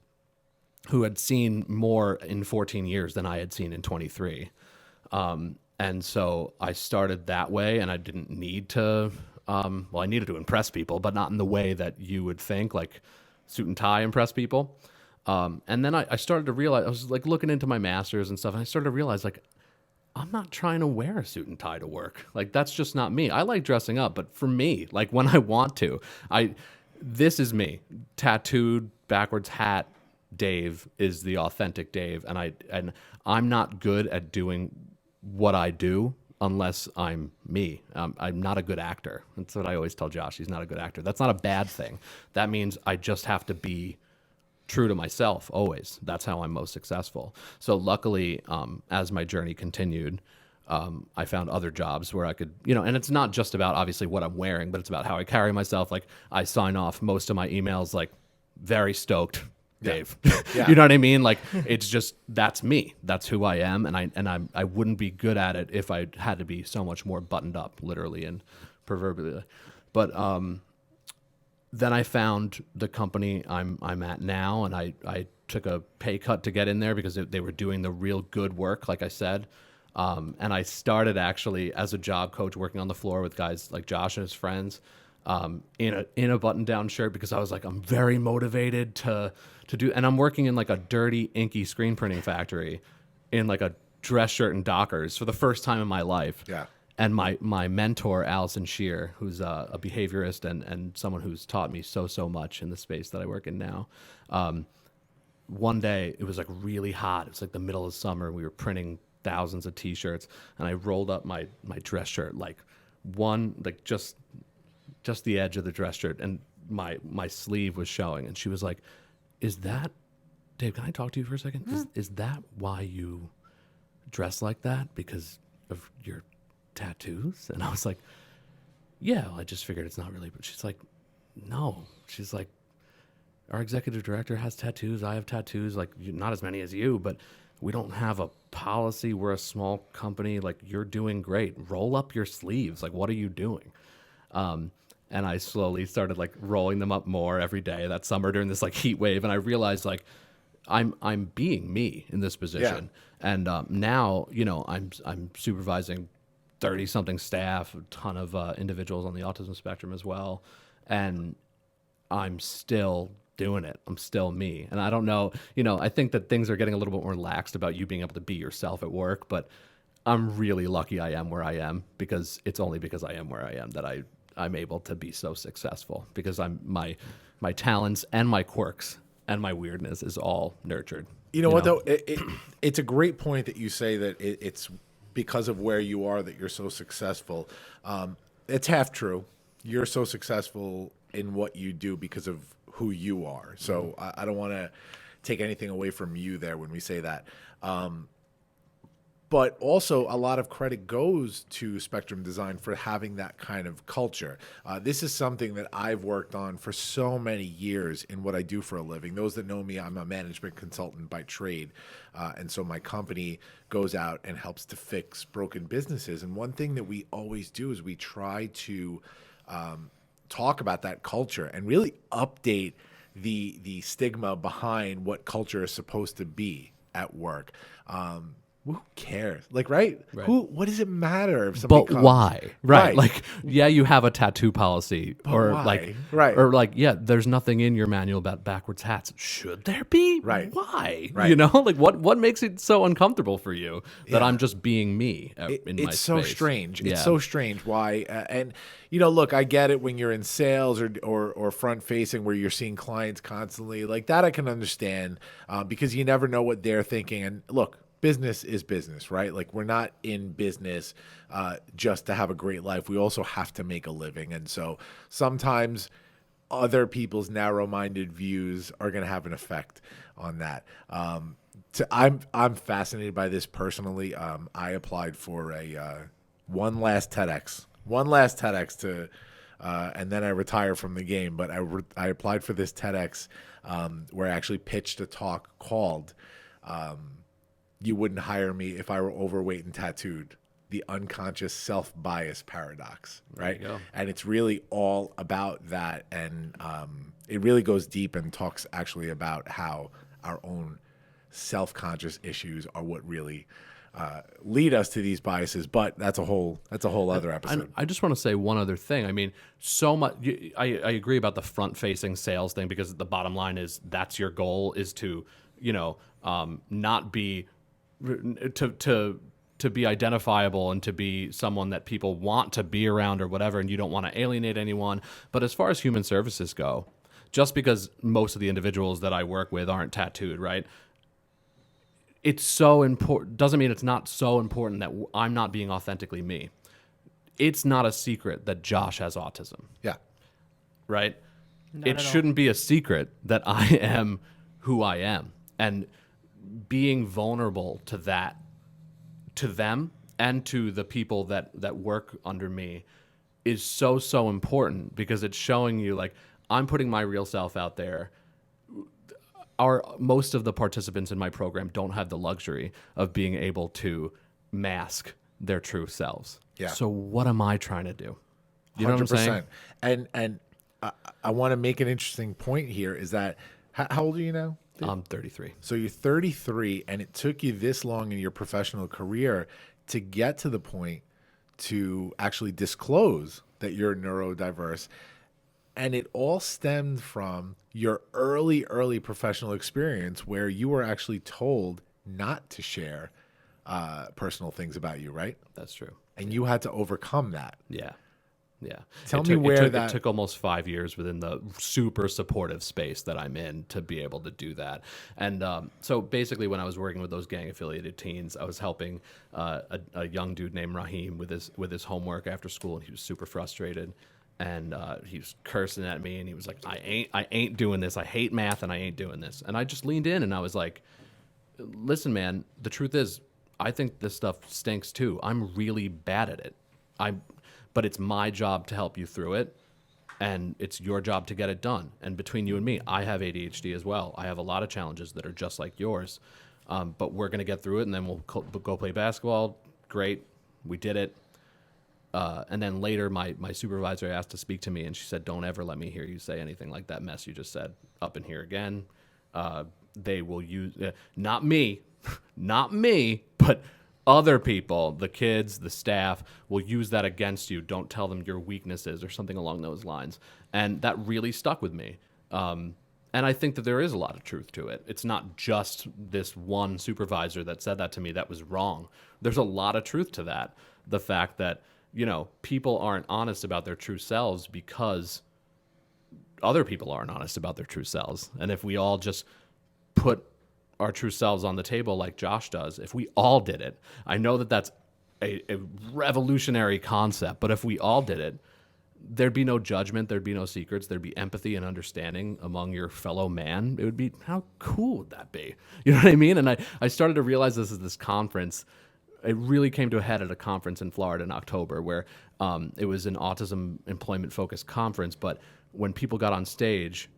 who had seen more in 14 years than I had seen in 23. And so I started that way, and I didn't need to, I needed to impress people, but not in the way that you would think, like suit and tie impress people. And then I started to realize, I was like looking into my master's and stuff, and I started to realize like, I'm not trying to wear a suit and tie to work. Like, that's just not me. I like dressing up, but for me, like when I want to, this is me. Tattooed, backwards hat, Dave is the authentic Dave, and I'm not good at doing what I do unless I'm me. I'm not a good actor. That's what I always tell Josh. He's not a good actor. That's not a bad thing. That means I just have to be true to myself always. That's how I'm most successful. So luckily, as my journey continued, I found other jobs where I could, and it's not just about obviously what I'm wearing, but it's about how I carry myself. Like I sign off most of my emails like very stoked, Dave. Yeah. You know what I mean? Like it's just, that's me. That's who I am. And I wouldn't be good at it if I had to be so much more buttoned up, literally and proverbially. But then I found the company I'm at now, and I took a pay cut to get in there because they were doing the real good work, like I said. And I started actually as a job coach working on the floor with guys like Josh and his friends. in a button-down shirt because I was like, I'm very motivated to do, and I'm working in like a dirty, inky screen printing factory in like a dress shirt and Dockers for the first time in my life. Yeah. And my mentor, Allison Shear, who's a behaviorist and someone who's taught me so much in the space that I work in now. One day it was like really hot. It was like the middle of summer. We were printing thousands of T-shirts, and I rolled up my dress shirt just the edge of the dress shirt, and my sleeve was showing. And she was like, "Is that, Dave? Can I talk to you for a second? Is that why you dress like that? Because of your tattoos?" And I was like, "Yeah, well, I just figured it's not really." But she's like, "No." She's like, "Our executive director has tattoos. I have tattoos. Like, not as many as you, but we don't have a policy. We're a small company. Like, you're doing great. Roll up your sleeves. Like, what are you doing?" And I slowly started like rolling them up more every day that summer during this like heat wave. And I realized like I'm being me in this position. Yeah. And now, I'm supervising 30 something staff, a ton of individuals on the autism spectrum as well. And I'm still doing it. I'm still me. And I don't know, I think that things are getting a little bit more laxed about you being able to be yourself at work, but I'm really lucky I am where I am, because it's only because I am where I am that I'm able to be so successful, because my talents and my quirks and my weirdness is all nurtured. You know what, though? It's a great point that you say that it's because of where you are that you're so successful. It's half true. You're so successful in what you do because of who you are. So I don't want to take anything away from you there when we say that. But also a lot of credit goes to Spectrum Design for having that kind of culture. This is something that I've worked on for so many years in what I do for a living. Those that know me, I'm a management consultant by trade. And so my company goes out and helps to fix broken businesses. And one thing that we always do is we try to talk about that culture and really update the stigma behind what culture is supposed to be at work. Who cares? Like, right? What does it matter if somebody But comes? why? Right. Like, yeah, you have a tattoo policy, or why? like, Right. or like, yeah, there's nothing in your manual about backwards hats. Should there be? Right. Why? Right. Like what makes it so uncomfortable for you that Yeah. I'm just being me in my It's so space? strange. Yeah. It's so strange. Why? And look, I get it when you're in sales or front facing where you're seeing clients constantly like that. I can understand because you never know what they're thinking. And look, business is business, right? Like, we're not in business just to have a great life. We also have to make a living. And so sometimes other people's narrow-minded views are going to have an effect on that. I'm fascinated by this personally. I applied for a one last TEDx to, and then I retire from the game. But I applied for this TEDx where I actually pitched a talk called "You Wouldn't Hire Me If I Were Overweight and Tattooed: The Unconscious Self-Bias Paradox," right? And it's really all about that. And it really goes deep and talks actually about how our own self-conscious issues are what really lead us to these biases. But that's a whole other episode. I just want to say one other thing. I mean, so much. I agree about the front-facing sales thing, because the bottom line is that's your goal, is to not be to be identifiable and to be someone that people want to be around or whatever, and you don't want to alienate anyone. But as far as human services go, just because most of the individuals that I work with aren't tattooed, right? It's so important. Doesn't mean it's not so important that I'm not being authentically me. It's not a secret that Josh has autism. Yeah. Right? Not It at all. shouldn't be a secret that I am who I am. And being vulnerable to that, to them and to the people that work under me, is so important, because it's showing you like I'm putting my real self out there. Most of the participants in my program don't have the luxury of being able to mask their true selves. Yeah. So what am I trying to do? You know what I'm saying? And I want to make an interesting point here is that how old are you now? I'm 33. So you're 33, and it took you this long in your professional career to get to the point to actually disclose that you're neurodiverse. And it all stemmed from your early professional experience where you were actually told not to share personal things about you, right? That's true. And you had to overcome that. Yeah. Tell me where it took almost 5 years within the super supportive space that I'm in to be able to do that. And so basically when I was working with those gang affiliated teens, I was helping a young dude named Raheem with his homework after school, and he was super frustrated. And he was cursing at me, and he was like, I ain't doing this. I hate math, and I ain't doing this. And I just leaned in, and I was like, listen, man, the truth is, I think this stuff stinks too. I'm really bad at it. But it's my job to help you through it, and it's your job to get it done. And between you and me, I have ADHD as well. I have a lot of challenges that are just like yours, but we're going to get through it, and then we'll go play basketball. Great. We did it. And then later, my supervisor asked to speak to me, and she said, don't ever let me hear you say anything like that mess you just said up in here again. They will use, not me, but other people, the kids, the staff, will use that against you. Don't tell them your weaknesses or something along those lines. And that really stuck with me. And I think that there is a lot of truth to it. It's not just this one supervisor that said that to me that was wrong. There's a lot of truth to that. The fact that, people aren't honest about their true selves because other people aren't honest about their true selves. And if we all just put our true selves on the table like Josh does, if we all did it, I know that that's a revolutionary concept, but if we all did it, there'd be no judgment, there'd be no secrets, there'd be empathy and understanding among your fellow man. It would be, how cool would that be? You know what I mean? And I started to realize this is this conference. It really came to a head at a conference in Florida in October where it was an autism employment focused conference, but when people got on stage,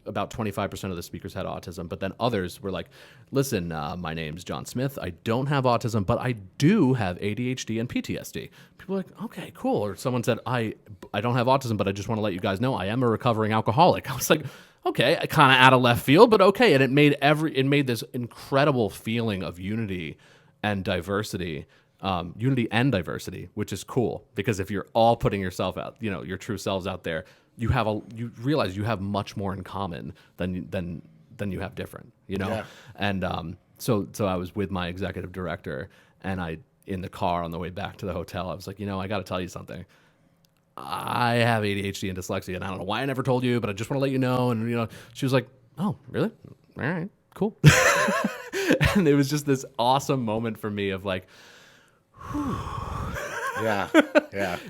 about 25% of the speakers had autism, but then others were like, listen, my name's John Smith. I don't have autism, but I do have ADHD and PTSD. People were like, okay, cool. Or someone said, I don't have autism, but I just want to let you guys know I am a recovering alcoholic. I was like, okay, kind of out of left field, but okay. And it made this incredible feeling of unity and diversity, which is cool because if you're all putting yourself out, your true selves out there, you realize you have much more in common than you have different, Yeah. And so I was with my executive director, and in the car on the way back to the hotel, I was like, I got to tell you something. I have ADHD and dyslexia, and I don't know why I never told you, but I just want to let you know. And she was like, oh, really? All right, cool. And it was just this awesome moment for me of like, whew. Yeah.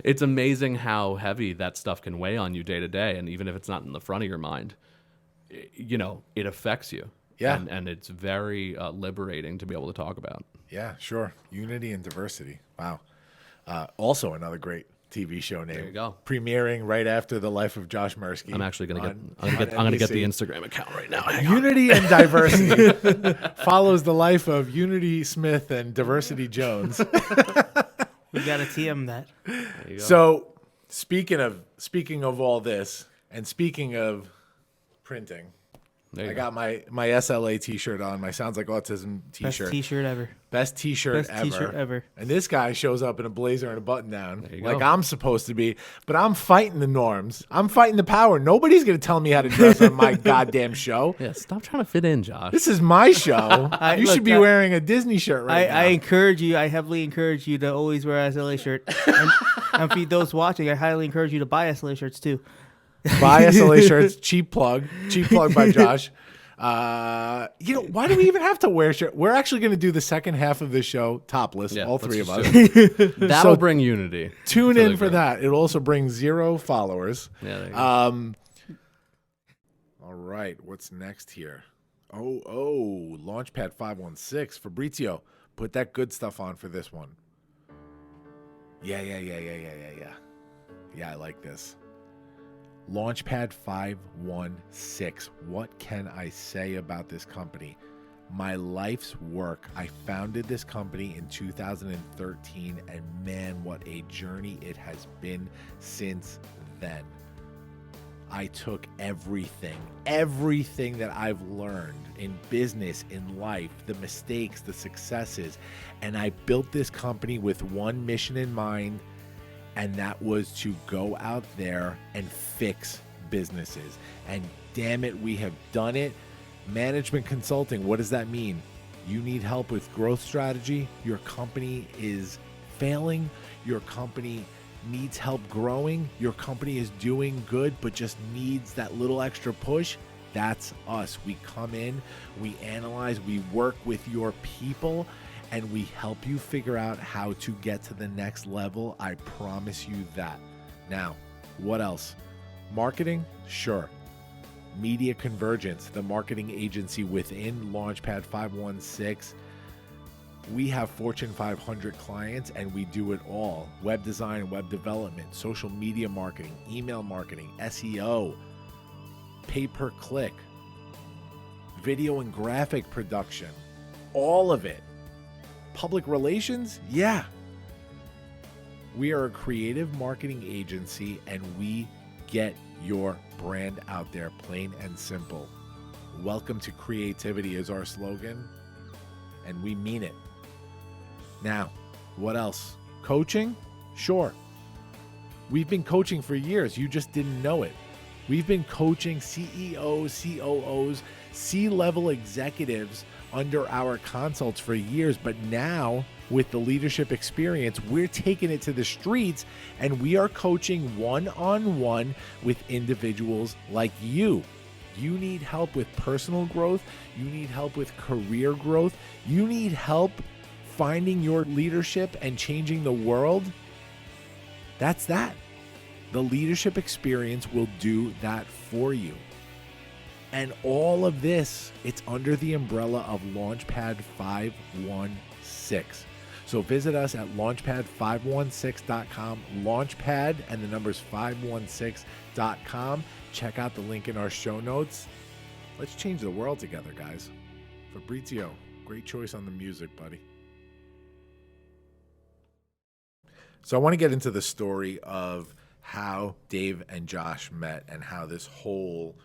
It's amazing how heavy that stuff can weigh on you day to day. And even if it's not in the front of your mind, it affects you. Yeah. And it's very liberating to be able to talk about. Yeah, sure. Unity and diversity. Wow. Also another great TV show name. There you go. Premiering right after The Life of Josh Mirsky. I'm actually going to get the Instagram account right now. Unity and Diversity follows the life of Unity Smith and Diversity Jones. We got to TM that. So, speaking of all this, and speaking of printing, I got my SLA T-shirt on, my Sounds Like Autism T-shirt. Best T-shirt ever. Best T-shirt ever. And this guy shows up in a blazer and a button-down, like I'm supposed to be. But I'm fighting the norms. I'm fighting the power. Nobody's going to tell me how to dress on my goddamn show. Yeah, stop trying to fit in, Josh. This is my show. You should be wearing a Disney shirt now. I heavily encourage you to always wear a SLA shirt. And for those watching, I highly encourage you to buy SLA shirts too. Buy SLA shirts. Cheap plug by Josh. Why do we even have to wear shirts? We're actually going to do the second half of this show topless, all three of us. That'll bring unity. Tune in for that. It'll also bring 0 followers. Yeah, there you go. All right, what's next here? Oh, Launchpad 516. Fabrizio, put that good stuff on for this one. Yeah. Yeah, I like this. Launchpad 516. What can I say about this company? My life's work. I founded this company in 2013, and man, what a journey it has been since then. I took everything that I've learned in business, in life, the mistakes, the successes, and I built this company with one mission in mind. and that was to go out there and fix businesses. And damn it, we have done it. Management consulting, what does that mean? You need help with growth strategy. Your company is failing. Your company needs help growing. Your company is doing good, but just needs that little extra push. That's us. We come in, we analyze, we work with your people, and we help you figure out how to get to the next level. I promise you that. Now, what else? Marketing? Sure. Media Convergence, the marketing agency within Launchpad 516. We have Fortune 500 clients, and we do it all. Web design and web development, social media marketing, email marketing, SEO, pay-per-click, video and graphic production, all of it. Public relations? Yeah. We are a creative marketing agency, and we get your brand out there, plain and simple. Welcome to creativity is our slogan, and we mean it. Now, what else? Coaching? Sure. We've been coaching for years. You just didn't know it. We've been coaching CEOs, COOs, C-level executives under our consults for years, but now with the leadership experience, we're taking it to the streets, and we are coaching one-on-one with individuals like you. You need help with personal growth. You need help with career growth. You need help finding your leadership and changing the world. That's that. The leadership experience will do that for you. And all of this, it's under the umbrella of Launchpad 516. So visit us at launchpad516.com, Launchpad and the numbers 516.com. Check out the link in our show notes. Let's change the world together, guys. Fabrizio, great choice on the music, buddy. So I want to get into the story of how Dave and Josh met and how this whole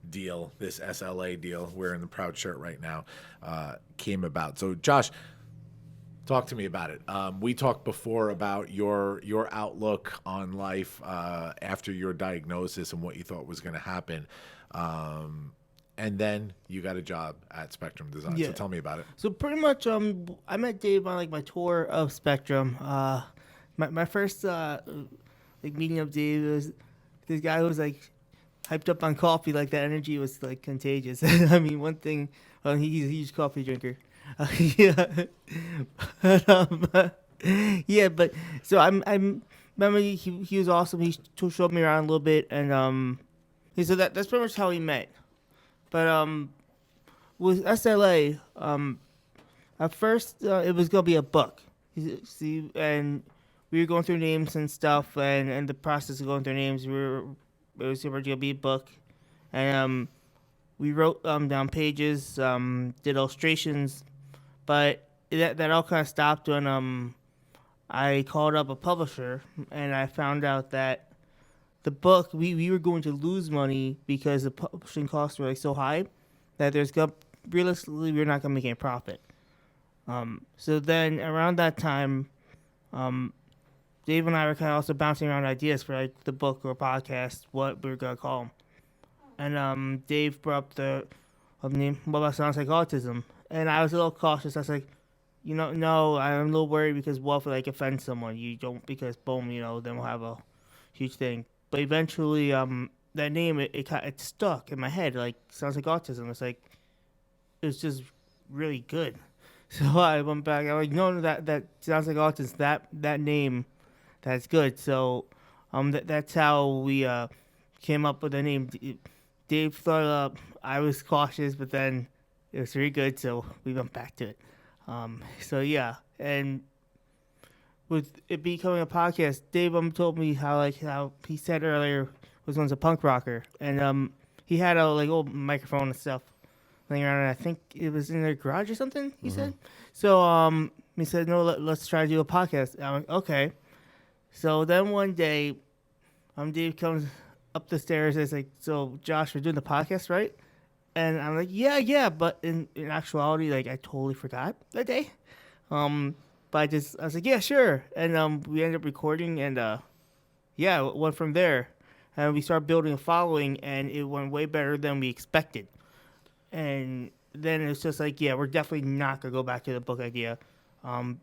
deal, this SLA deal, wearing the proud shirt right now, came about. So Josh, talk to me about it. We talked before about your outlook on life after your diagnosis and what you thought was going to happen. And then you got a job at Spectrum Design. Yeah. So tell me about it. So pretty much, I met Dave on my tour of Spectrum. My first meeting of Dave was this guy who was hyped up on coffee. That energy was contagious. I mean, one thing, he's a huge coffee drinker. Yeah. But so I remember he was awesome. He showed me around a little bit, and so that's pretty much how we met. But with SLA, at first it was gonna be a book. See, and we were going through names and stuff, and the process of going through names, it was originally gonna be a book, and we wrote down pages, did illustrations, but that all kind of stopped when I called up a publisher, and I found out that the book we were going to lose money because the publishing costs were so high that realistically we're not gonna make any profit. So then around that time, Dave and I were kind of also bouncing around ideas for the book or podcast, what we were gonna call them. And Dave brought up the name, what about Sounds Like Autism? And I was a little cautious. I was like, no, I'm a little worried because what if offend someone? You don't, because boom, then we'll have a huge thing. But eventually, that name it stuck in my head. Sounds Like Autism. It's it's just really good. So I went back. I'm like, no, that Sounds Like Autism. That name, that's good. So that's how we came up with the name. Dave thought it up. I was cautious, but then it was really good, so we went back to it. So yeah, and with it becoming a podcast, Dave told me how he said earlier was once a punk rocker, and he had a old microphone and stuff laying around. And I think it was in their garage or something. He said. So he said, no, let's try to do a podcast. And I'm like, okay. So then one day, Dave comes up the stairs and is like, so Josh, we're doing the podcast, right? And I'm like, yeah, but in actuality, I totally forgot that day. But I was like, yeah, sure. And we ended up recording, and yeah, it went from there. And we started building a following, and it went way better than we expected. And then it's just like, yeah, we're definitely not going to go back to the book idea,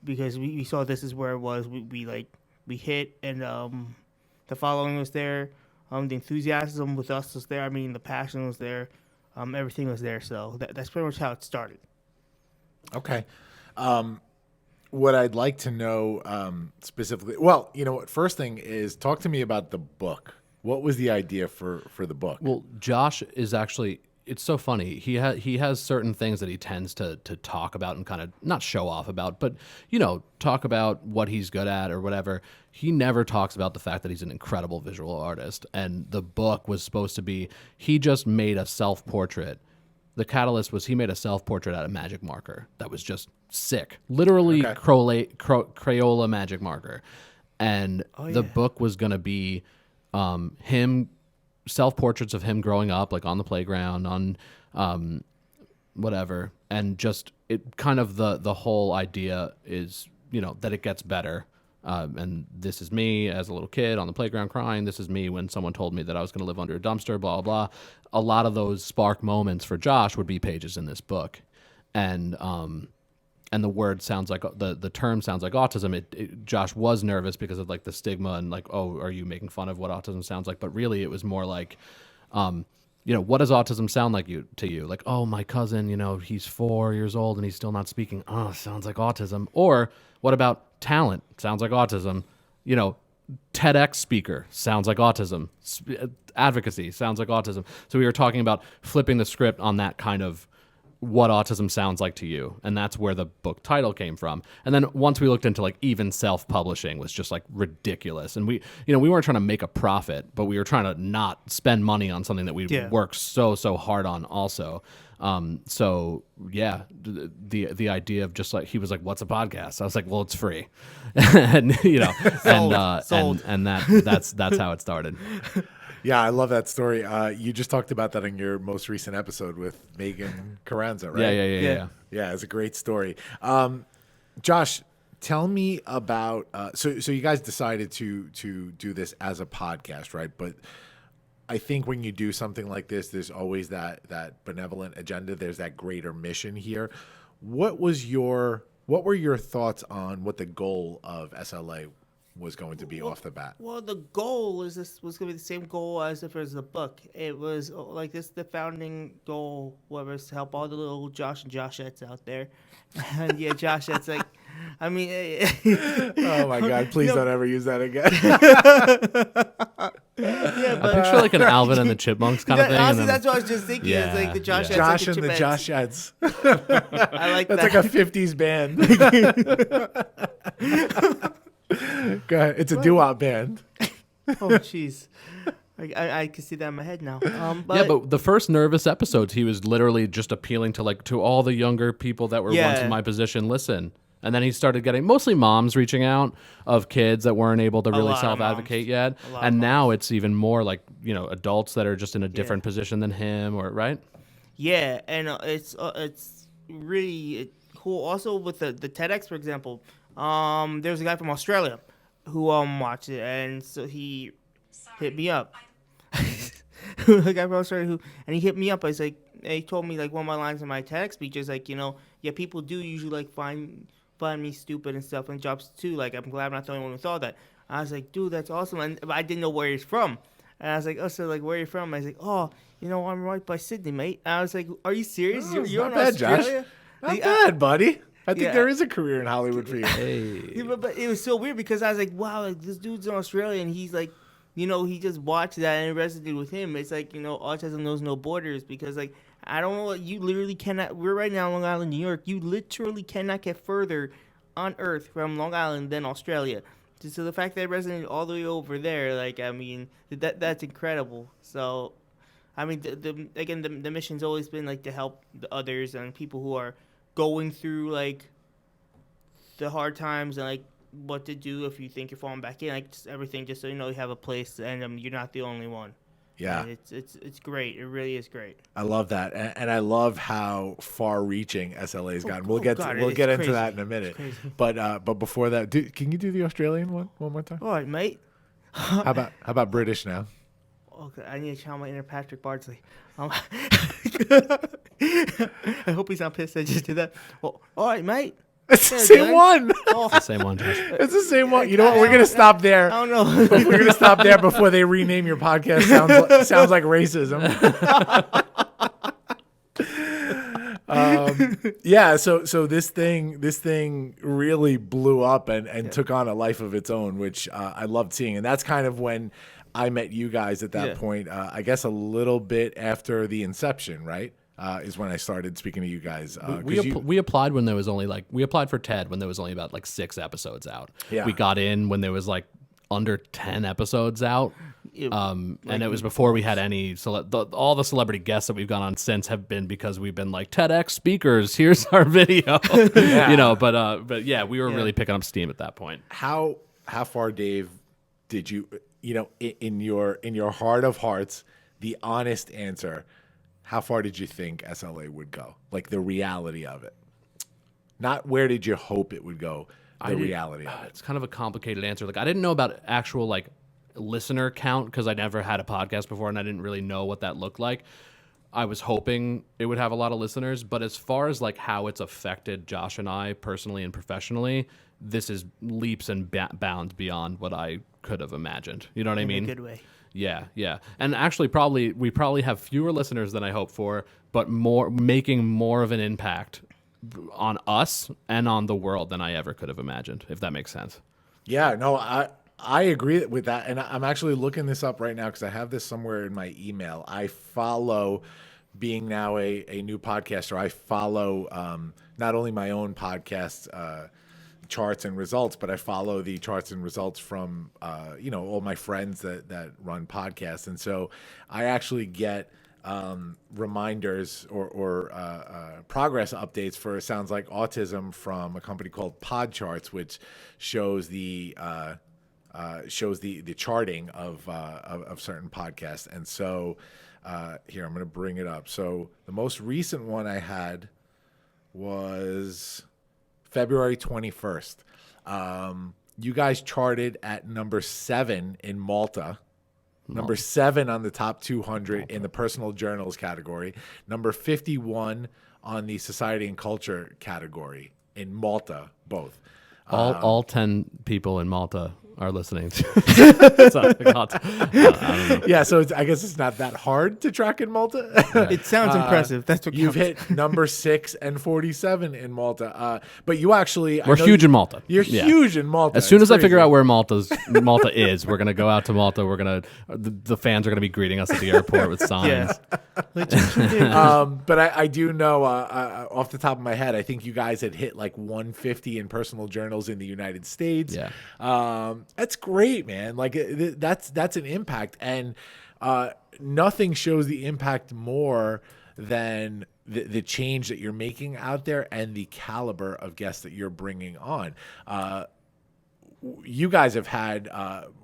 because we saw this is where it was. We hit, and the following was there. The enthusiasm with us was there. I mean, the passion was there. Everything was there. So that's pretty much how it started. Okay. What I'd like to know specifically, well, you know what? First thing is, talk to me about the book. What was the idea for the book? Well, Josh is actually, it's so funny. He has certain things that he tends to talk about and kind of not show off about, but, you know, talk about what he's good at or whatever. He never talks about the fact that he's an incredible visual artist. And the book was supposed to be, he just made a self-portrait. The catalyst was he made a self-portrait out of magic marker that was just sick. Literally Crayola magic marker. And the book was going to be him, self-portraits of him growing up, like on the playground, on whatever. And just it kind of the whole idea is, you know, that it gets better. And this is me as a little kid on the playground crying. This is me when someone told me that I was going to live under a dumpster, blah, blah, blah. A lot of those spark moments for Josh would be pages in this book. And the word sounds like, the term sounds like autism. Josh was nervous because of like the stigma and like, oh, are you making fun of what autism sounds like? But really it was more like, you know, what does autism sound like to you? Like, oh, my cousin, you know, he's 4 years old and he's still not speaking. Oh, sounds like autism. Or what about talent? Sounds like autism. You know, TEDx speaker sounds like autism. Advocacy sounds like autism. So we were talking about flipping the script on that kind of what autism sounds like to you. And that's where the book title came from. And then once we looked into like even self-publishing was just like ridiculous. And we weren't trying to make a profit, but we were trying to not spend money on something that we worked so hard on also. So yeah, the idea of just like, he was like, what's a podcast? I was like, well, it's free. And, you know, Sold. and that's how it started. Yeah, I love that story. You just talked about that in your most recent episode with Megan Carranza, right? Yeah. Yeah, it's a great story. Josh, tell me about so you guys decided to do this as a podcast, right? But I think when you do something like this, there's always that benevolent agenda. There's that greater mission here. What were your thoughts on what the goal of SLA was going to be off the bat? Well, the goal was going to be the same goal as if it was a book. It was like this, the founding goal was to help all the little Josh and Joshettes out there. And yeah, Joshettes, like, I mean, oh my God, please don't ever use that again. yeah, I picture like an Alvin and the Chipmunks kind of thing. Honestly, that's what I was just thinking. Yeah, It's like the Joshettes, Josh like and the Joshettes. I like That's that. like a 50s band. Go ahead. It's a doo-wop band. Oh, jeez. I can see that in my head now. But the first nervous episodes, he was literally just appealing to all the younger people that were once in my position. Listen, and then he started getting mostly moms reaching out of kids that weren't able to really self-advocate yet, and now it's even more like, you know, adults that are just in a different position than him, or right? Yeah, and it's really cool. Also with the TEDx, for example, there's a guy from Australia who watched it, and so he hit me up. The guy from Australia and he hit me up. I was like, he told me like one of my lines in my TEDx speech is like, you know, yeah, people do usually like find me stupid and stuff in jobs too. Like, I'm glad I'm not the only one who thought that. I was like, dude, that's awesome. And I didn't know where he's from. And I was like, oh, so like, where are you from? I was like, oh, you know, I'm right by Sydney, mate. And I was like, are you serious? Oh, you're not in bad, Australia? Josh. Not Like, bad, buddy. I think yeah. there is a career in Hollywood for you. Yeah, but it was so weird because I was like, wow, like, this dude's in Australia and he's like, you know, he just watched that and it resonated with him. It's like, you know, autism knows no borders because, like, I don't know, you literally cannot, we're right now in Long Island, New York. You literally cannot get further on Earth from Long Island than Australia. So the fact that it resonated all the way over there, like, I mean, that's incredible. So, I mean, the mission's always been, like, to help the others and people who are going through, like, the hard times and, like, what to do if you think you're falling back in, like, just everything, just so you know you have a place and you're not the only one. Yeah, and it's great. It really is great. I love that, and I love how far-reaching SLA's gotten. We'll get into crazy. that in a minute. But before that, can you do the Australian one more time? All right, mate. How about British now? Okay, I need to channel my inner Patrick Bardsley. I hope he's not pissed I just did that. Well, all right, mate. It's the same one. Oh, The same one, Josh. It's the same one. You know what? We're gonna stop there. I don't know. We're gonna stop there before they rename your podcast. Sounds like racism. Yeah. So this thing really blew up and took on a life of its own, which I loved seeing. And that's kind of when I met you guys at that point. I guess a little bit after the inception, right? Is when I started speaking to you guys. We applied when there was only we applied for TED when there was only about 6 episodes out. Yeah. We got in when there was under 10 episodes out. And it was before we had any. All the celebrity guests that we've gone on since have been because we've been TEDx speakers. Here's our video, But yeah, we were really picking up steam at that point. How far, Dave, did you in your heart of hearts, the honest answer? How far did you think SLA would go? The reality of it, not where did you hope it would go. The reality of it. It's kind of a complicated answer. I didn't know about actual listener count because I never had a podcast before and I didn't really know what that looked like. I was hoping it would have a lot of listeners, but as far as how it's affected Josh and I personally and professionally, this is leaps and bounds beyond what I could have imagined. You know what I mean? In a good way. Yeah. And actually we probably have fewer listeners than I hoped for, but making more of an impact on us and on the world than I ever could have imagined, if that makes sense. Yeah, no, I agree with that. And I'm actually looking this up right now because I have this somewhere in my email. I follow, being now a new podcaster, I follow not only my own podcast charts and results, but I follow the charts and results from all my friends that run podcasts. And so I actually get reminders or progress updates for Sounds Like Autism from a company called Podcharts, which shows the charting of certain podcasts. And so here, I'm going to bring it up. So the most recent one I had was February 21st. You guys charted at number 7 in Malta. Number 7 on the top 200 in the personal journals category. Number 51 on the society and culture category in Malta, both. All 10 people in Malta are listening to. So, I don't know. Yeah, so I guess it's not that hard to track in Malta. It sounds impressive. That's what you've counts. hit number 6 and 47 in Malta. But you actually, we're huge in Malta. You're huge in Malta. As soon as I figure out where Malta is, we're gonna go out to Malta. We're gonna the fans are gonna be greeting us at the airport with signs. But I do know off the top of my head, I think you guys had hit 150 in personal journals in the United States. Yeah. That's great, man. That's an impact, and nothing shows the impact more than the change that you're making out there and the caliber of guests that you're bringing on. You guys have had,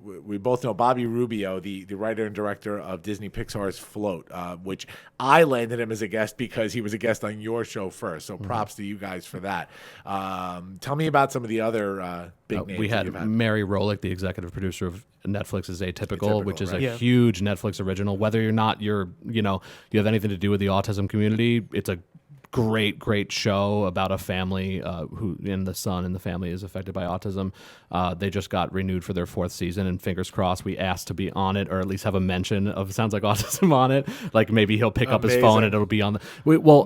we both know Bobby Rubio, the writer and director of Disney Pixar's Float, which I landed him as a guest because he was a guest on your show first. So props to you guys for that. Tell me about some of the other big names. We had that Mary Rolick, the executive producer of Netflix's Atypical, which is right. a huge Netflix original. Whether or not you have anything to do with the autism community, it's a great show about a family who and the son in the family is affected by autism. They just got renewed for their 4th season, and fingers crossed we asked to be on it, or at least have a mention of Sounds Like Autism on it. Maybe he'll pick up his phone and it'll be on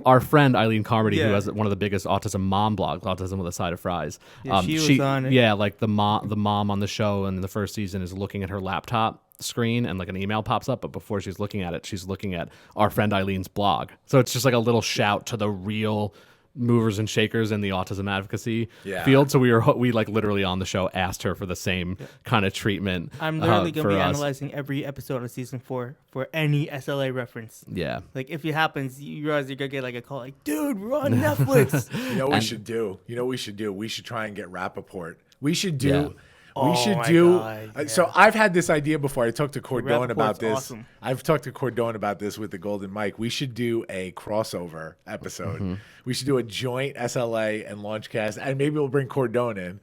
our friend Eileen Carmody, who has one of the biggest autism mom blogs, Autism with a Side of Fries. She was on it. Yeah, the mom on the show in the first season is looking at her laptop screen and an email pops up, but before she's looking at it, she's looking at our friend Eileen's blog. So it's just a little shout to the real movers and shakers in the autism advocacy field. So we literally on the show asked her for the same kind of treatment. I'm literally going to be analyzing every episode of season 4 for any SLA reference. Yeah. If it happens, you realize you're going to get a call dude, we're on Netflix. You know what we should do? We should try and get Rappaport. We should do... Yeah. We should do. So I've had this idea before. I talked to Cordone about this. Awesome. I've talked to Cordone about this with the Golden Mike. We should do a crossover episode. We should do a joint SLA and Launchcast, and maybe we'll bring Cordone in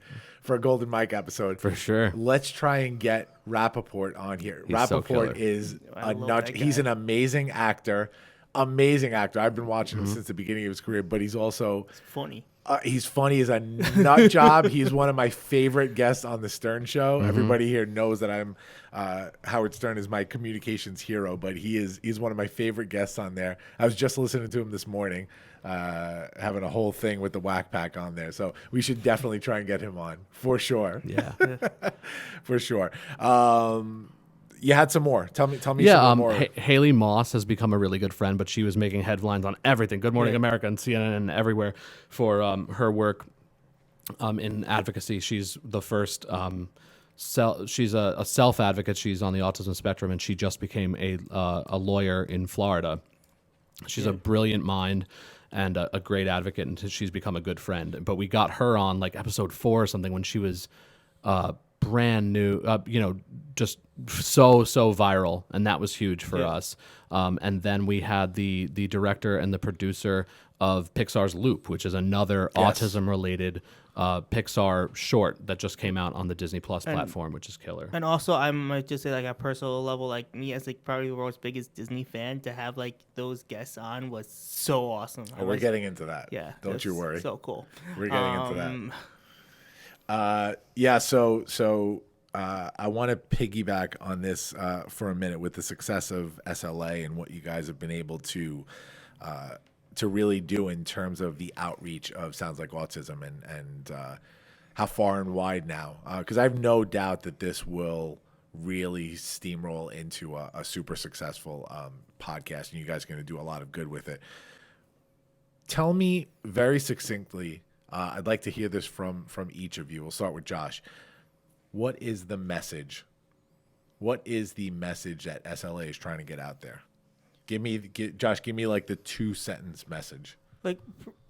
for a Golden Mike episode. For sure. Let's try and get Rappaport on here. He's so killer. Rappaport is I a love nut. that He's guy. an amazing actor. Amazing actor. I've been watching him since the beginning of his career, but he's also Funny. he's funny as a nut job. He's one of my favorite guests on the Stern Show. Everybody here knows that I'm Howard Stern is my communications hero, but he's one of my favorite guests on there. I was just listening to him this morning, having a whole thing with the Whack Pack on there. So we should definitely try and get him on for sure. Yeah. For sure. You had some more. Tell me some more. Haley Moss has become a really good friend, but she was making headlines on everything. Good Morning Right. America and CNN and everywhere for her work in advocacy. She's the first she's a self advocate. She's on the autism spectrum, and she just became a lawyer in Florida. She's a brilliant mind and a great advocate, and she's become a good friend. But we got her on like episode 4 or something when she was brand new, just so viral, and that was huge for us. And then we had the director and the producer of Pixar's Loop, which is another autism-related Pixar short that just came out on the Disney Plus platform, which is killer. And also, I might just say, like, at a personal level, like, me as, like, probably the world's biggest Disney fan, to have, like, those guests on was so awesome. We're getting into that. Yeah. Don't you worry. So cool. We're getting into that. So I want to piggyback on this for a minute with the success of SLA and what you guys have been able to really do in terms of the outreach of Sounds Like Autism and how far and wide now. Because I have no doubt that this will really steamroll into a super successful podcast, and you guys are going to do a lot of good with it. Tell me very succinctly, I'd like to hear this from each of you. We'll start with Josh. What is the message? What is the message that SLA is trying to get out there? Josh, give me like the 2-sentence message. Like,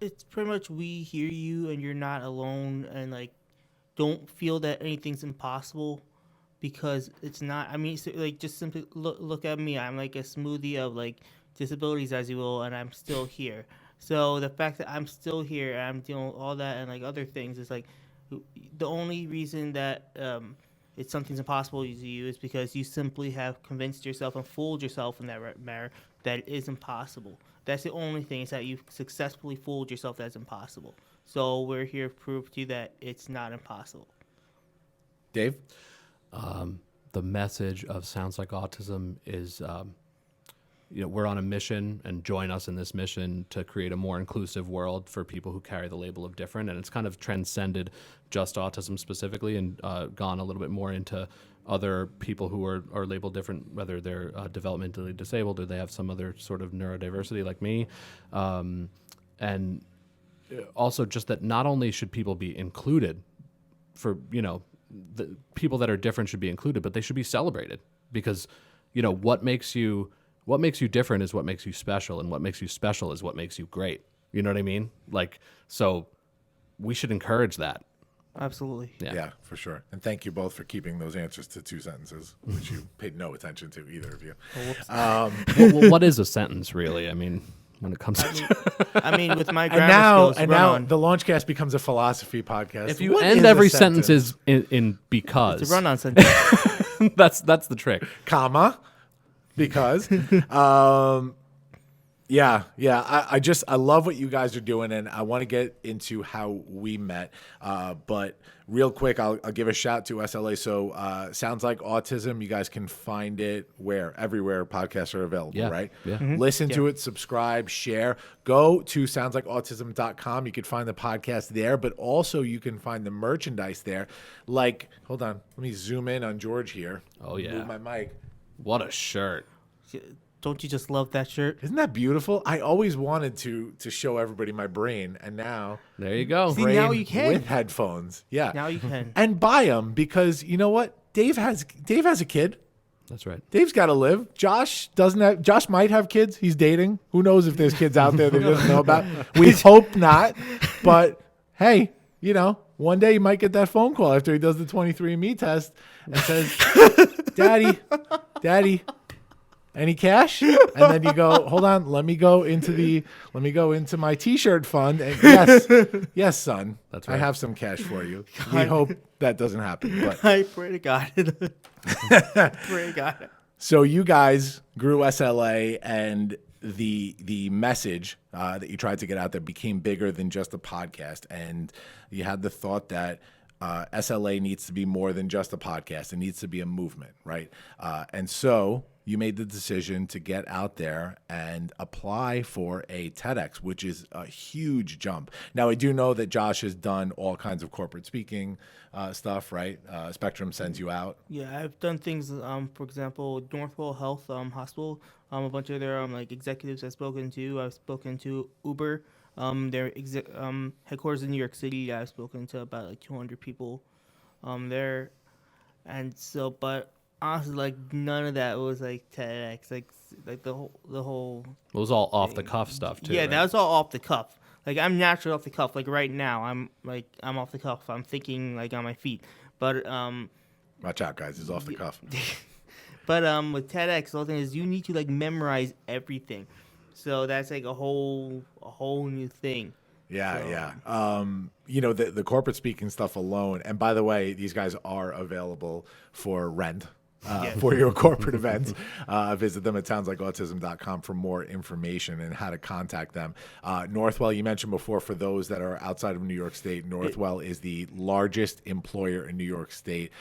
it's pretty much, we hear you and you're not alone, and, like, don't feel that anything's impossible, because it's not. I mean, so, like, just simply look at me. I'm like a smoothie of, like, disabilities, as you will, and I'm still here. So the fact that I'm still here and I'm dealing with all that and, like, other things is, like, the only reason that it's something's impossible to you is because you simply have convinced yourself and fooled yourself in that matter that it is impossible. That's the only thing, is that you've successfully fooled yourself that it's impossible. So we're here to prove to you that it's not impossible. Dave? The message of Sounds Like Autism is, we're on a mission, and join us in this mission to create a more inclusive world for people who carry the label of different. And it's kind of transcended just autism specifically and gone a little bit more into other people who are labeled different, whether they're developmentally disabled or they have some other sort of neurodiversity like me. And also just that not only should people be included for, the people that are different should be included, but they should be celebrated, because, what makes you different is what makes you special, and what makes you special is what makes you great. You know what I mean? Like, so we should encourage that. Absolutely. Yeah, for sure. And thank you both for keeping those answers to 2 sentences, which you paid no attention to, either of you. Well, what is a sentence, really? I mean, when it comes to... I mean, with my grammar skills, now the Launchcast becomes a philosophy podcast. If you What end is a every sentence in because... it's a run-on sentence. that's the trick. Comma, because... Yeah. I love what you guys are doing, and I want to get into how we met. But real quick, I'll give a shout to SLA. So Sounds Like Autism, you guys can find it everywhere podcasts are available, right? Yeah. Listen to it, subscribe, share. Go to soundslikeautism.com. You can find the podcast there, but also you can find the merchandise there. Like, hold on, let me zoom in on George here. Oh, yeah. Move my mic. What a shirt. Don't you just love that shirt? Isn't that beautiful? I always wanted to show everybody my brain, and now There you go. See, brain now you can. with headphones. Yeah, Now you can. and buy them, because you know what? Dave has a kid. That's right. Dave's got to live. Josh doesn't have. Josh might have kids. He's dating. Who knows if there's kids out there that he doesn't know about? We hope not. But hey, one day you might get that phone call after he does the 23andMe test and says, "Daddy, Any cash? And then you go, hold on, let me go into my T-shirt fund. And yes, son, That's I right. have some cash for you. We hope that doesn't happen. But I pray to God. Pray to God. so you guys grew SLA, and the message that you tried to get out there became bigger than just a podcast. And you had the thought that SLA needs to be more than just a podcast. It needs to be a movement, right? And so you made the decision to get out there and apply for a TEDx, which is a huge jump. Now, I do know that Josh has done all kinds of corporate speaking stuff, right? Spectrum sends you out. Yeah, I've done things. For example, Northwell Health Hospital. A bunch of their like executives I've spoken to. I've spoken to Uber. Their headquarters in New York City. I've spoken to about like 200 people there, and so, but honestly, like none of that was like TEDx. Like the whole. It was all off the cuff stuff too. Yeah, right? that was all off the cuff. Like I'm naturally off the cuff. Like right now, I'm off the cuff. I'm thinking like on my feet. But Watch out, guys. It's off the cuff. But with TEDx, the whole thing is you need to like memorize everything. So that's like a whole new thing. Yeah. The corporate speaking stuff alone. And by the way, these guys are available for rent. For your corporate events. Visit them at soundslikeautism.com for more information and how to contact them. Northwell, you mentioned before, for those that are outside of New York State, Northwell is the largest employer in New York State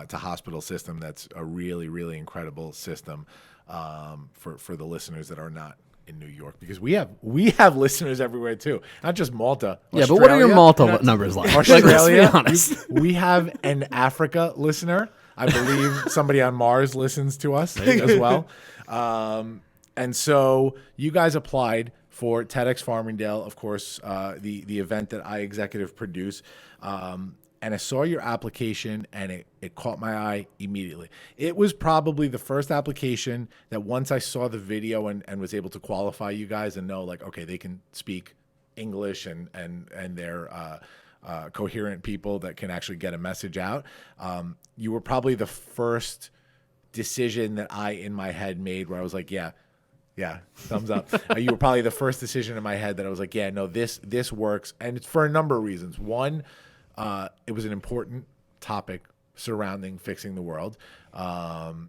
to hospital system. That's a really, really incredible system for the listeners that are not in New York, because we have listeners everywhere too, not just Malta. Yeah, but what are your Australia. Malta numbers like? Australia, Like, let's be honest. we have an Africa listener. I believe somebody on Mars listens to us as well. And so you guys applied for TEDx Farmingdale, of course, the event that I executive produce. And I saw your application, and it caught my eye immediately. It was probably the first application that once I saw the video and was able to qualify you guys and know, like, okay, they can speak English and they're coherent people that can actually get a message out. You were probably the first decision that I, in my head, made where I was like, yeah, thumbs up. You were probably the first decision in my head that I was like, yeah, no, this works. And it's for a number of reasons. One, it was an important topic surrounding fixing the world.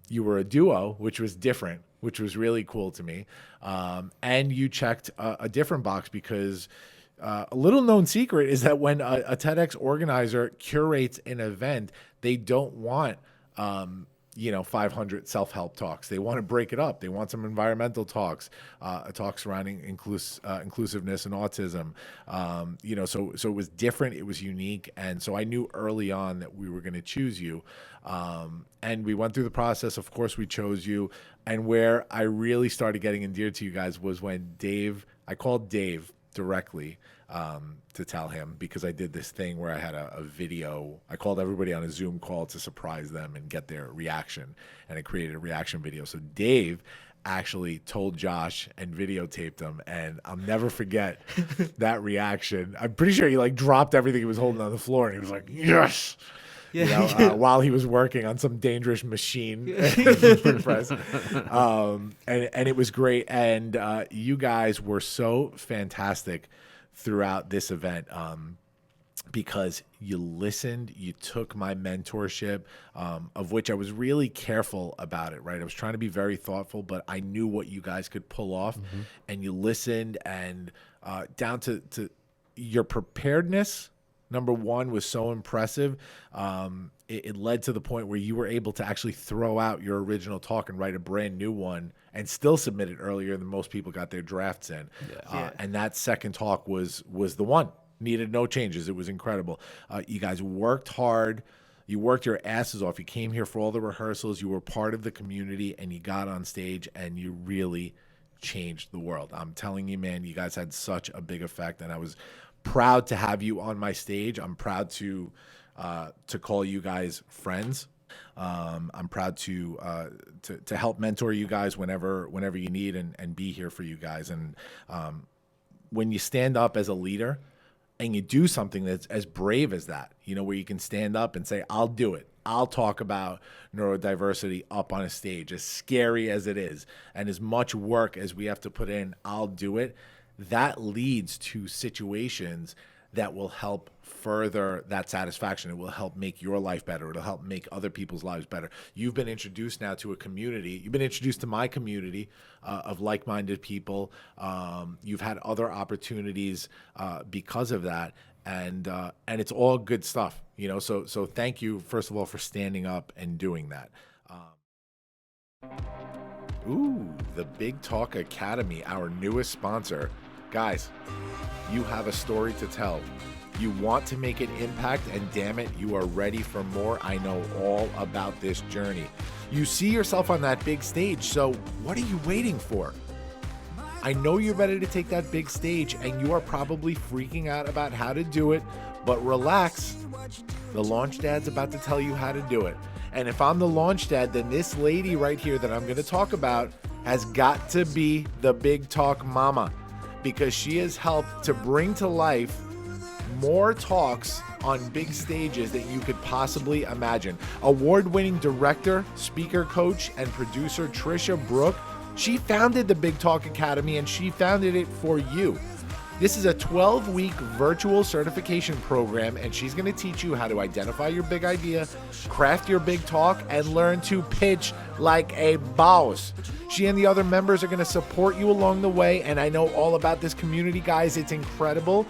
You were a duo, which was different, which was really cool to me. And you checked a different box because a little known secret is that when a TEDx organizer curates an event, they don't want 500 self-help talks. They want to break it up. They want some environmental talks, a talk surrounding inclusiveness and autism. So it was different. It was unique. And so I knew early on that we were going to choose you. And we went through the process. Of course, we chose you. And where I really started getting endeared to you guys was when I called Dave directly to tell him, because I did this thing where I had a video. I called everybody on a Zoom call to surprise them and get their reaction, and I created a reaction video. So Dave actually told Josh and videotaped him, and I'll never forget that reaction. I'm pretty sure he like dropped everything he was holding on the floor, and he was like, yes. Yeah. While he was working on some dangerous machine press. And it was great. And you guys were so fantastic throughout this event because you listened, you took my mentorship, of which I was really careful about it, right? I was trying to be very thoughtful, but I knew what you guys could pull off. Mm-hmm. And you listened, and down to your preparedness, number one, was so impressive. It led to the point where you were able to actually throw out your original talk and write a brand new one and still submit it earlier than most people got their drafts in. Yeah. And that second talk was the one. Needed no changes. It was incredible. You guys worked hard. You worked your asses off. You came here for all the rehearsals. You were part of the community, and you got on stage, and you really changed the world. I'm telling you, man, you guys had such a big effect, and I was proud to have you on my stage. I'm proud to call you guys friends. I'm proud to help mentor you guys whenever you need and be here for you guys. And when you stand up as a leader, and you do something that's as brave as that, you know, where you can stand up and say, I'll do it. I'll talk about neurodiversity up on a stage, as scary as it is, and as much work as we have to put in, I'll do it. That leads to situations that will help further that satisfaction. It will help make your life better. It'll help make other people's lives better. You've been introduced now to a community. You've been introduced to my community of like-minded people. You've had other opportunities because of that, and it's all good stuff. You know, so thank you first of all for standing up and doing that. The Big Talk Academy, our newest sponsor. Guys, you have a story to tell. You want to make an impact, and damn it, you are ready for more. I know all about this journey. You see yourself on that big stage, so what are you waiting for? I know you're ready to take that big stage, and you are probably freaking out about how to do it, but relax. The LaunchDad's about to tell you how to do it. And if I'm the LaunchDad, then this lady right here that I'm going to talk about has got to be the Big Talk Mama, because she has helped to bring to life more talks on big stages that you could possibly imagine. Award-winning director, speaker coach, and producer Trisha Brook, she founded the Big Talk Academy, and she founded it for you. This is a 12-week virtual certification program, and she's going to teach you how to identify your big idea, craft your big talk, and learn to pitch like a boss. She and the other members are going to support you along the way, and I know all about this community, guys. It's incredible,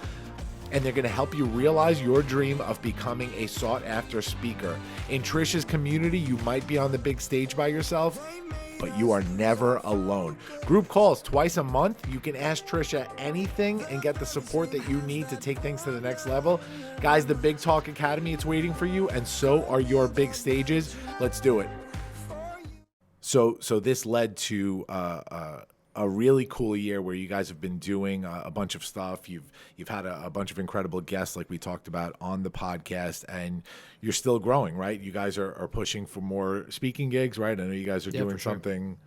and they're going to help you realize your dream of becoming a sought-after speaker. In Trisha's community, you might be on the big stage by yourself, but you are never alone. Group calls twice a month. You can ask Trisha anything and get the support that you need to take things to the next level. Guys, the Big Talk Academy, it's waiting for you, and so are your big stages. Let's do it. So this led to a really cool year where you guys have been doing a bunch of stuff. You've had a bunch of incredible guests like we talked about on the podcast, and you're still growing, right? You guys are pushing for more speaking gigs, right? I know you guys are doing something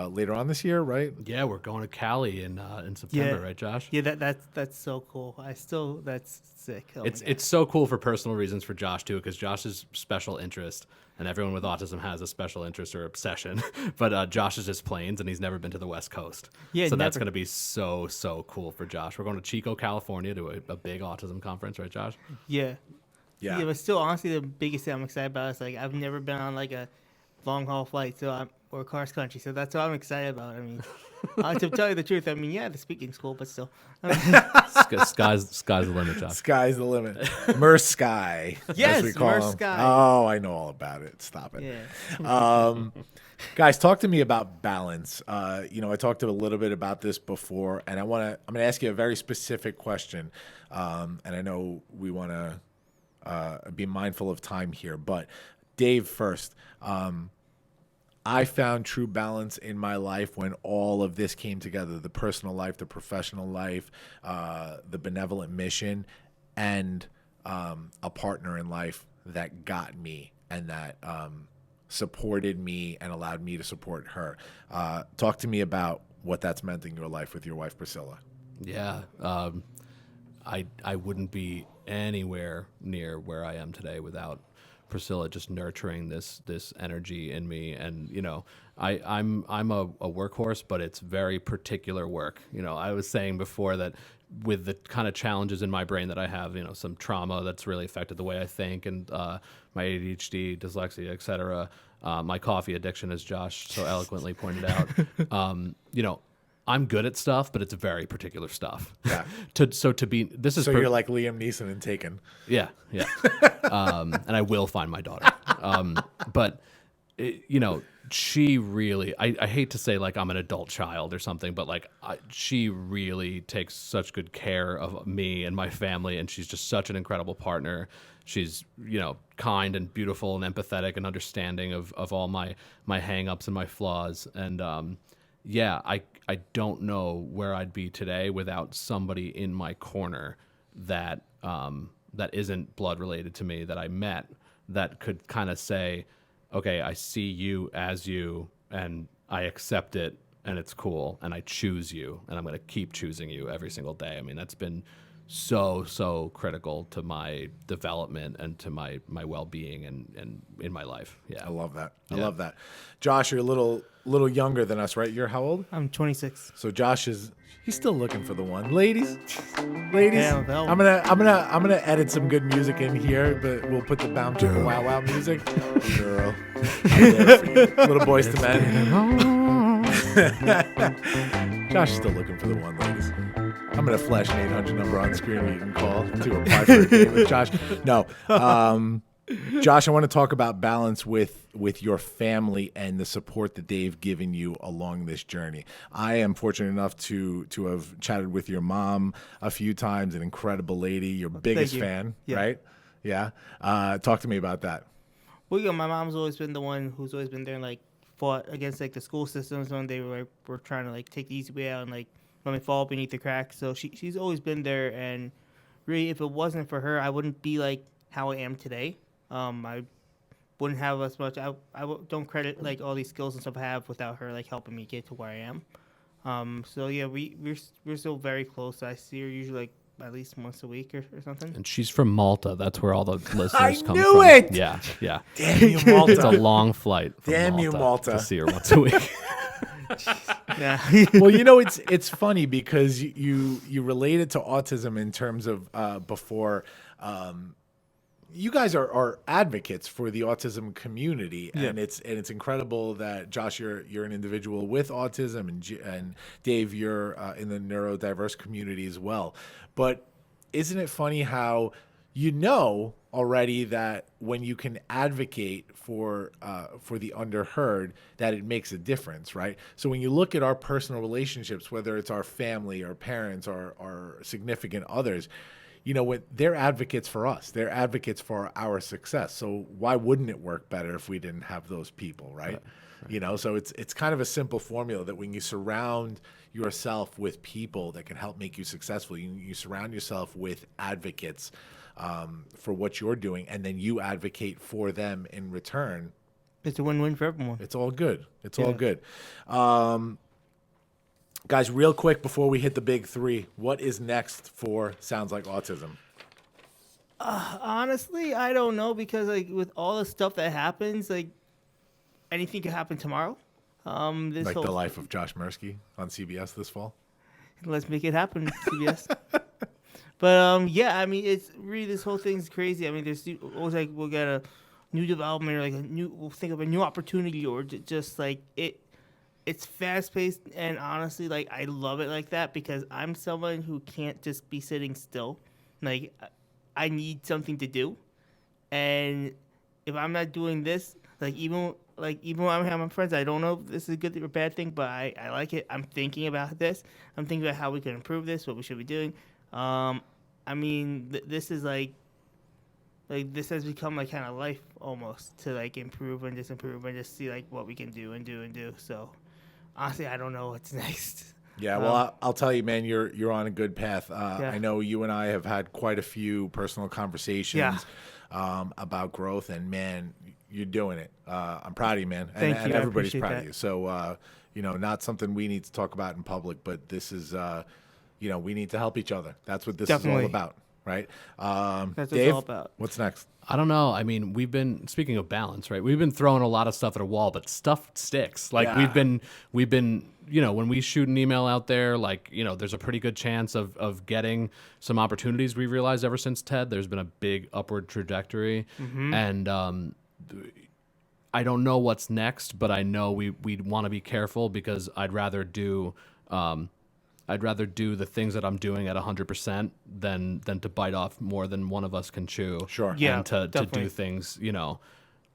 later on this year, right? Yeah, we're going to Cali in September, right, Josh? Yeah, that's so cool. That's sick. Oh It's so cool for personal reasons for Josh too, because Josh's special interest, and everyone with autism has a special interest or obsession, but Josh is just plains, and he's never been to the West Coast. Yeah, so that's never. going to be so cool for Josh. We're going to Chico, California, to a big autism conference, right, Josh? Yeah. Yeah. But still, honestly, the biggest thing I'm excited about is, like, I've never been on, like, a long haul flight, or cross country, so that's what I'm excited about. I mean, to tell you the truth, I mean, yeah, the speaking's cool, but still. Sky's the limit, Josh. Sky's the limit. Mirsky. Yes, as we call him. Mirsky. Oh, I know all about it. Stop it. Yeah. Guys, talk to me about balance. I talked a little bit about this before, and I'm going to ask you a very specific question. And I know we want to be mindful of time here, but Dave first. I found true balance in my life when all of this came together, the personal life, the professional life, the benevolent mission, and a partner in life that got me and that supported me and allowed me to support her. Talk to me about what that's meant in your life with your wife, Priscilla. Yeah. I wouldn't be anywhere near where I am today without Priscilla just nurturing this energy in me. And I'm a workhorse, but it's very particular work. I was saying before that with the kind of challenges in my brain that I have, some trauma that's really affected the way I think, and my ADHD, dyslexia, etc., my coffee addiction, as Josh so eloquently pointed out. I'm good at stuff, but it's very particular stuff. Yeah. So you're like Liam Neeson in Taken. Yeah. And I will find my daughter. But she really, I hate to say like I'm an adult child or something, but like she really takes such good care of me and my family, and she's just such an incredible partner. She's, kind and beautiful and empathetic and understanding of all my hang-ups and my flaws. And I don't know where I'd be today without somebody in my corner that isn't blood related to me, that I met, that could kind of say, okay, I see you as you, and I accept it, and it's cool, and I choose you, and I'm going to keep choosing you every single day. I mean, that's been so critical to my development and to my well-being and in my life. Yeah. I love that. I Yeah. love that. Josh, you're a little younger than us, right? You're how old? I'm 26. So Josh he's still looking for the one. Ladies, I'm hell. gonna edit some good music in here, but we'll put the Bound Chicka Wow Wow music. Girl, little boys to men. Josh is still looking for the one, ladies. I'm gonna flash an 800 number on screen where you can call to apply for a date with Josh. No, Josh, I want to talk about balance with your family and the support that they've given you along this journey. I am fortunate enough to have chatted with your mom a few times, an incredible lady, your biggest you. fan, Yeah. right? Yeah. Talk to me about that. Well, my mom's always been the one who's always been there and like fought against like the school systems when they were trying to like take the easy way out and like let me fall beneath the cracks. So she's always been there, and really, if it wasn't for her, I wouldn't be like how I am today. I wouldn't have as much. I don't credit like all these skills and stuff I have without her like helping me get to where I am. So yeah, we're still very close. I see her usually like at least once a week or something. And she's from Malta. That's where all the listeners I come knew from. it! Yeah. Damn you, Malta. It's a long flight from Damn you, Malta. to see her once a week. Yeah. Well, it's funny because you related to autism in terms of before. You guys are advocates for the autism community, and it's incredible that Josh, you're an individual with autism, and Dave, you're in the neurodiverse community as well. But isn't it funny how already that when you can advocate for the underheard, that it makes a difference, right? So when you look at our personal relationships, whether it's our family, our parents, our significant others, when they're advocates for us, they're advocates for our success. So why wouldn't it work better if we didn't have those people, right? So it's kind of a simple formula that when you surround yourself with people that can help make you successful, you surround yourself with advocates for what you're doing, and then you advocate for them in return. It's a win-win for everyone. It's all good. It's all good. Guys, real quick before we hit the big three, what is next for Sounds Like Autism? Honestly, I don't know, because like with all the stuff that happens, like anything could happen tomorrow. This Like whole, the life of Josh Mirsky on CBS this fall? Let's make it happen, CBS. But yeah, I mean, it's really, this whole thing's crazy. I mean, there's always like we'll get a new development or like we'll think of a new opportunity, or just like it's fast paced, and honestly, like I love it like that, because I'm someone who can't just be sitting still. Like I need something to do, and if I'm not doing this, even when I'm having my friends, I don't know if this is a good or bad thing, but I like it. I'm thinking about this. I'm thinking about how we can improve this, what we should be doing. I mean, this is like this has become like kind of life almost, to like improve and just see like what we can do and do. So honestly, I don't know what's next. Yeah, well, I'll tell you, man, you're on a good path. I know you and I have had quite a few personal conversations about growth, and man, you're doing it. I'm proud of you, man. Thank you. And I everybody's appreciate proud that. of you. So, not something we need to talk about in public, but this is, we need to help each other. That's what this Definitely. is all about, right? That's what Dave, it's all about. what's next? I don't know. I mean, speaking of balance, right? We've been throwing a lot of stuff at a wall, but stuff sticks. Like we've been, when we shoot an email out there, there's a pretty good chance of getting some opportunities. We realized ever since TED, there's been a big upward trajectory. Mm-hmm. And, I don't know what's next, but I know we want to be careful, because I'd rather do the things that I'm doing at 100% than to bite off more than one of us can chew. Sure. Yeah, And to definitely. do things,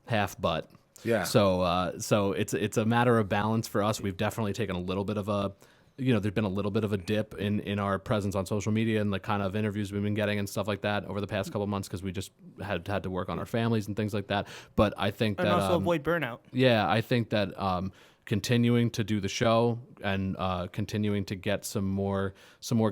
half butt. Yeah. So it's a matter of balance for us. We've definitely taken a little bit of a, there's been a little bit of a dip in our presence on social media and the kind of interviews we've been getting and stuff like that over the past couple of months, because we just had to work on our families and things like that. But I think And that also avoid burnout. yeah, I think that continuing to do the show and continuing to get some more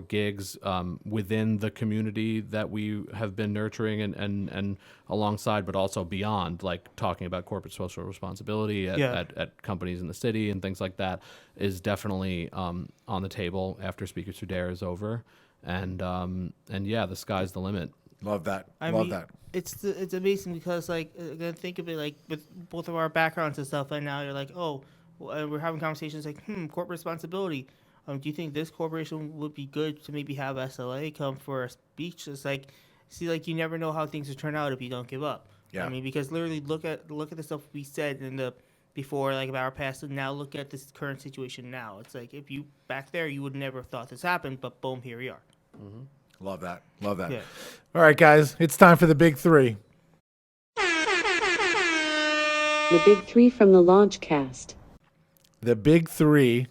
gigs within the community that we have been nurturing and alongside, but also beyond, like talking about corporate social responsibility at companies in the city and things like that, is definitely on the table after Speakers Who Dare is over. and yeah, the sky's the limit. Love that. I Love mean, that. It's amazing because like again, think of it like with both of our backgrounds and stuff. And now you're like, oh, well, we're having conversations like, corporate responsibility. Do you think this corporation would be good to maybe have SLA come for a speech? It's like, see, like you never know how things will turn out if you don't give up. Yeah. I mean, because literally look at the stuff we said in the before, like about our past, and now look at this current situation now. It's like if you back there, you would never have thought this happened, but boom, here we are. Love that. Love that. Yeah. All right, guys, it's time for the big three. The big three from the Launchcast. The big three,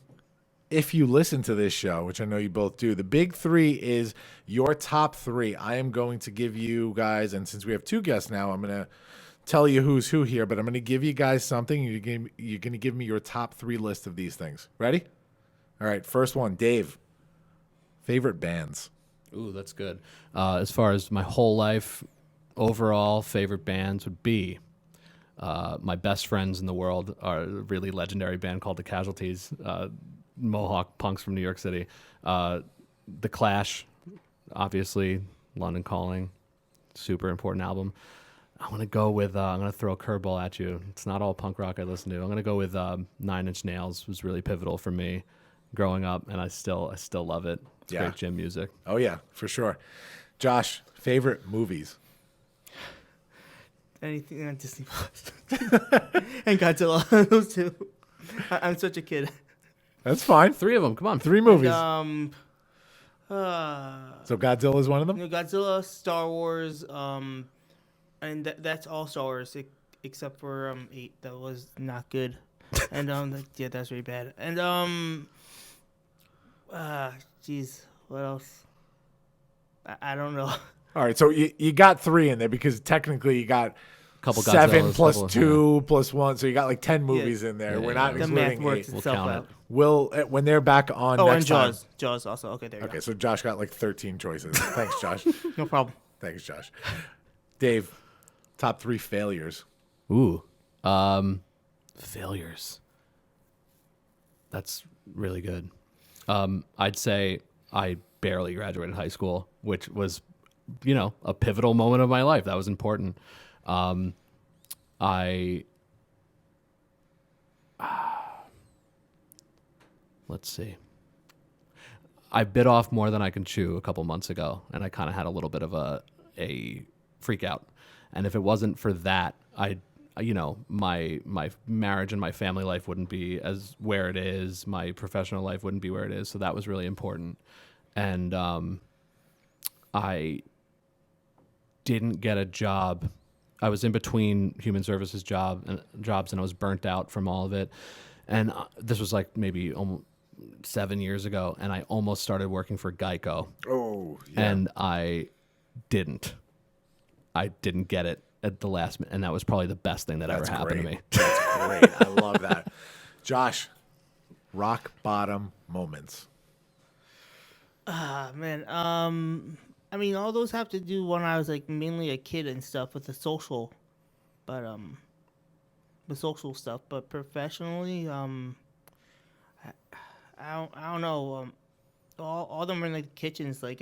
if you listen to this show, which I know you both do, the big three is your top three. I am going to give you guys, and since we have two guests now, I'm going to tell you who's who here, but I'm going to give you guys something. You're going to give me your top three list of these things. Ready? All right, first one, Dave. Favorite bands. Ooh, that's good. As far as my whole life, overall favorite bands would be my best friends in the world are a really legendary band called The Casualties, Mohawk punks from New York City. The Clash, obviously, London Calling, super important album. I'm going to go with, I'm going to throw a curveball at you. It's not all punk rock I listen to. I'm going to go with 9 Inch Nails was really pivotal for me growing up, and I still love it. It's great gym music. Oh, yeah, for sure. Josh, favorite movies. Anything on Disney Plus and Godzilla, those two. I'm such a kid. That's fine. 3 of them. Come on. 3 movies. And, So Godzilla is one of them? Godzilla, Star Wars, and that's all Star Wars except for 8. That was not good, and yeah, that's really bad. And jeez, what else? I don't know. All right, so you got 3 in there because technically you got Couple 7 Godzillas, plus couple- 2 plus 1, so you got like 10 movies in there. Yeah, We're yeah, not yeah. The math including works 8. itself count out. it. Will when they're back on Oh, and next time. Jaws also. Okay, there you Okay, go. so Josh got like 13 choices. Thanks, Josh. No problem. Thanks, Josh. Dave, top 3 failures. Ooh. Failures. That's really good. I'd say I barely graduated high school, which was, a pivotal moment of my life. That was important. Let's see. I bit off more than I can chew a couple months ago, and I kind of had a little bit of a freak out. And if it wasn't for that, my marriage and my family life wouldn't be as where it is. My professional life wouldn't be where it is. So that was really important. And I didn't get a job. I was in between human services jobs, and I was burnt out from all of it. And this was like maybe almost 7 years ago, and I almost started working for Geico. Oh, yeah. And I didn't get it at the last minute, and that was probably the best thing that That's ever happened great. to me. That's great. I love that. Josh, rock bottom moments. Man. I mean, all those have to do when I was like mainly a kid and stuff with the social, but the social stuff. But professionally, I don't know. All of them are in like the kitchens, like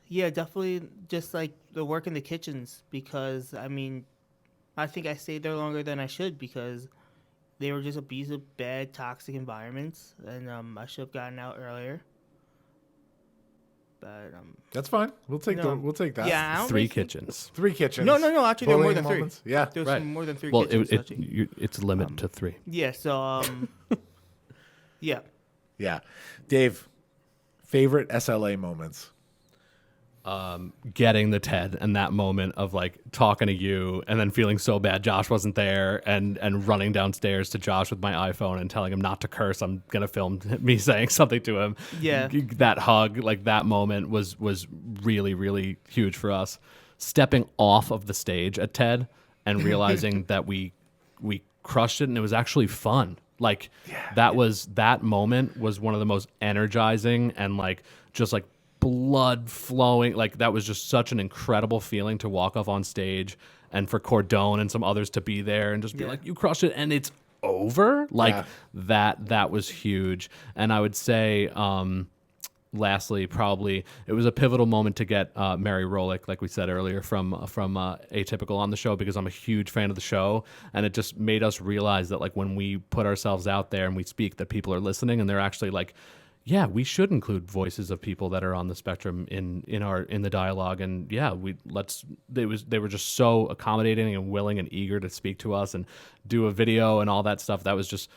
yeah, definitely just like the work in the kitchens, because I mean, I think I stayed there longer than I should because they were just abusive, bad, toxic environments, and I should have gotten out earlier. But That's fine. We'll take that. Yeah, I don't 3 really think- kitchens. 3 kitchens. No. Actually, there were more Bullying than 3. moments. Yeah. There's Right. more than 3 Well, kitchens. actually. it's limited to 3. Yeah. So yeah. Yeah. Dave, favorite SLA moments. Getting the TED and that moment of like talking to you and then feeling so bad Josh wasn't there, and running downstairs to Josh with my iPhone and telling him not to curse. I'm going to film me saying something to him. Yeah. That hug, like that moment was really, really huge for us. Stepping off of the stage at TED and realizing that we crushed it and it was actually fun. Like that moment was one of the most energizing and like just like blood flowing. Like that was just such an incredible feeling to walk off on stage and for Cordone and some others to be there and just be like, you crushed it. And it's over. Like Yeah. that was huge. And I would say, lastly, probably it was a pivotal moment to get Mary Rolick, like we said earlier, from Atypical on the show, because I'm a huge fan of the show, and it just made us realize that like when we put ourselves out there and we speak, that people are listening and they're actually like, yeah, we should include voices of people that are on the spectrum in the dialogue. And yeah, they were just so accommodating and willing and eager to speak to us and do a video and all that stuff. That was just,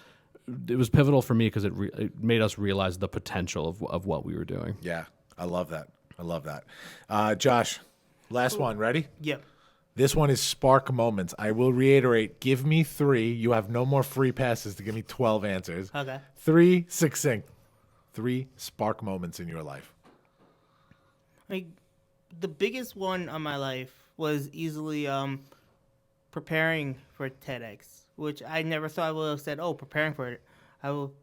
it was pivotal for me because it made us realize the potential of what we were doing. Yeah, I love that. I love that. Josh, last one. Ready? Yep. This one is spark moments. I will reiterate, give me 3. You have no more free passes to give me 12 answers. Okay. 3 succinct. 3 spark moments in your life. Like, the biggest one on my life was easily preparing for TEDx, which I never thought I would have said, preparing for it.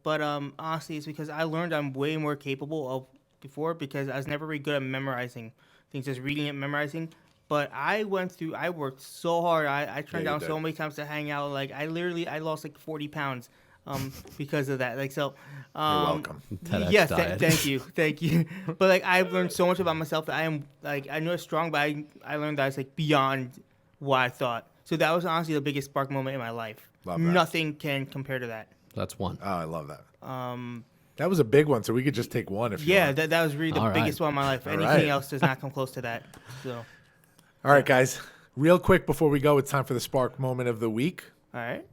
But honestly, it's because I learned I'm way more capable of before, because I was never really good at memorizing things, just reading it, memorizing. But I worked so hard. I turned down so many times to hang out. Like, I lost like 40 pounds. Because of that, like, so, You're welcome. Yes, thank you. But like, I've learned so much about myself that I am like, I know it's strong, but I learned that it's like beyond what I thought. So that was honestly the biggest spark moment in my life. Love that. Nothing can compare to that. That's one. Oh, I love that. That was a big one, so we could just take one if you want. That was really the biggest one in my life. Anything else does not come close to that. So, all right, guys, real quick before we go, it's time for the spark moment of the week. all right.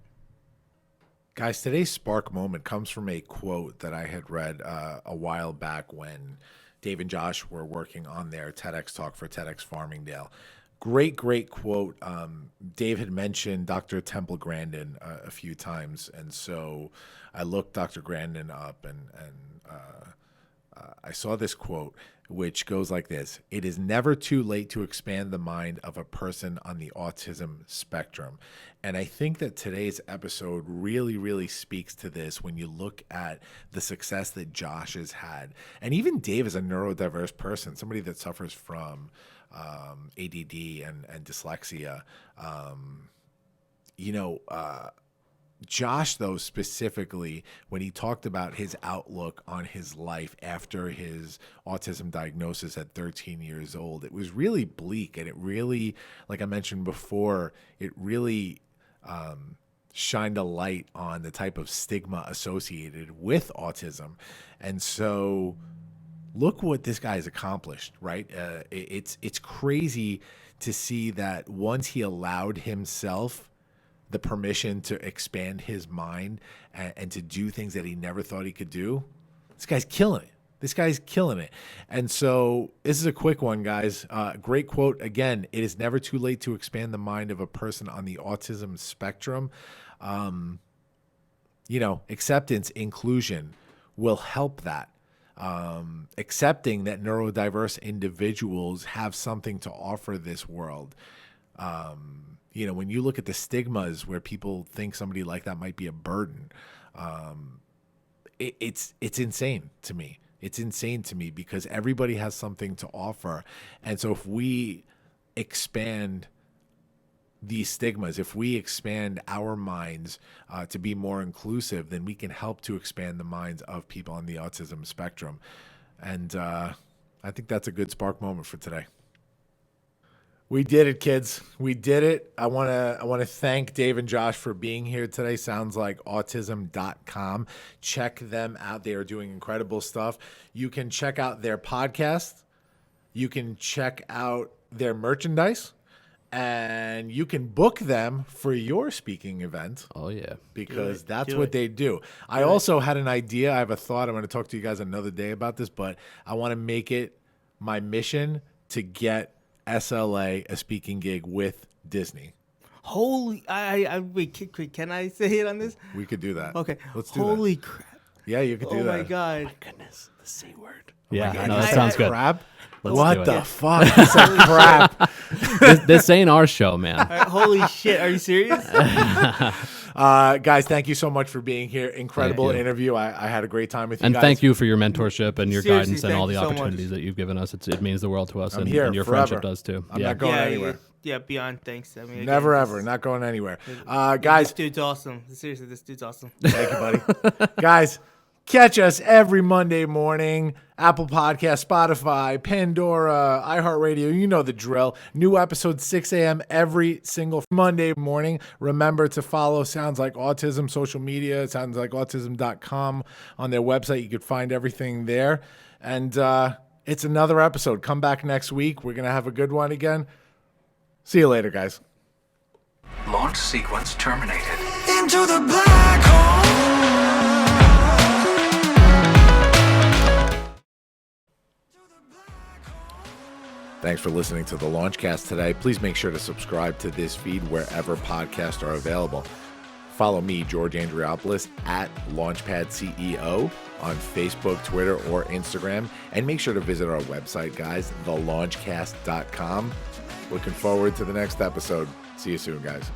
Guys, today's spark moment comes from a quote that I had read a while back when Dave and Josh were working on their TEDx talk for TEDx Farmingdale. Great quote. Dave had mentioned Dr. Temple Grandin a few times, and so I looked Dr. Grandin up, and I saw this quote, which goes like this: "It is never too late to expand the mind of a person on the autism spectrum." And I think that today's episode really, really speaks to this when you look at the success that Josh has had. And even Dave is a neurodiverse person, somebody that suffers from ADD and dyslexia. Josh, though, specifically, when he talked about his outlook on his life after his autism diagnosis at 13 years old, it was really bleak. And it really, like I mentioned before, it really shined a light on the type of stigma associated with autism. And so look what this guy has accomplished, right? It's crazy to see that once he allowed himself the permission to expand his mind and to do things that he never thought he could do, this guy's killing it. This guy's killing it. And so this is a quick one, guys. Great quote. Again, it is never too late to expand the mind of a person on the autism spectrum. Acceptance, inclusion will help that. Accepting that neurodiverse individuals have something to offer this world. When you look at the stigmas where people think somebody like that might be a burden, it's insane to me. It's insane to me because everybody has something to offer. And so if we expand these stigmas, if we expand our minds to be more inclusive, then we can help to expand the minds of people on the autism spectrum. And I think that's a good spark moment for today. We did it, kids. We did it. I want to thank Dave and Josh for being here today. Sounds like autism.com. Check them out. They are doing incredible stuff. You can check out their podcast. You can check out their merchandise. And you can book them for your speaking event. Oh, yeah. Because that's what they do. I also had an idea. I have a thought. I'm going to talk to you guys another day about this, but I want to make it my mission to get SLA a speaking gig with Disney. Holy, wait, can I say it on this? We could do that. Okay. Let's do Holy that. crap. Yeah, you could do that. Oh my God. My goodness, the C word. Yeah, God, no, you that said sounds good. Crap? Let's What do it. the fuck? You said crap. This ain't our show, man. Holy shit, are you serious? Guys, thank you so much for being here. Incredible you. interview. I had a great time with you And guys. thank you for your mentorship and your Seriously, guidance and all the thank you so much. opportunities that you've given us. It means the world to us, I'm and, here and your forever. friendship does too. I'm not going anywhere. Beyond thanks. I mean, again, Never this- ever. Not going anywhere. This Guys, dude's awesome. Seriously, this dude's awesome. thank you, buddy. Guys, catch us every Monday morning. Apple Podcast, Spotify, Pandora, iHeartRadio. You know the drill. New episode 6 a.m. every single Monday morning. Remember to follow Sounds Like Autism social media, soundslikeautism.com on their website. You could find everything there. And it's another episode. Come back next week. We're going to have a good one again. See you later, guys. Launch sequence terminated. Into the black hole. Thanks for listening to the Launchcast today. Please make sure to subscribe to this feed wherever podcasts are available. Follow me, George Andriopoulos, at Launchpad CEO on Facebook, Twitter, or Instagram. And make sure to visit our website, guys, thelaunchcast.com. Looking forward to the next episode. See you soon, guys.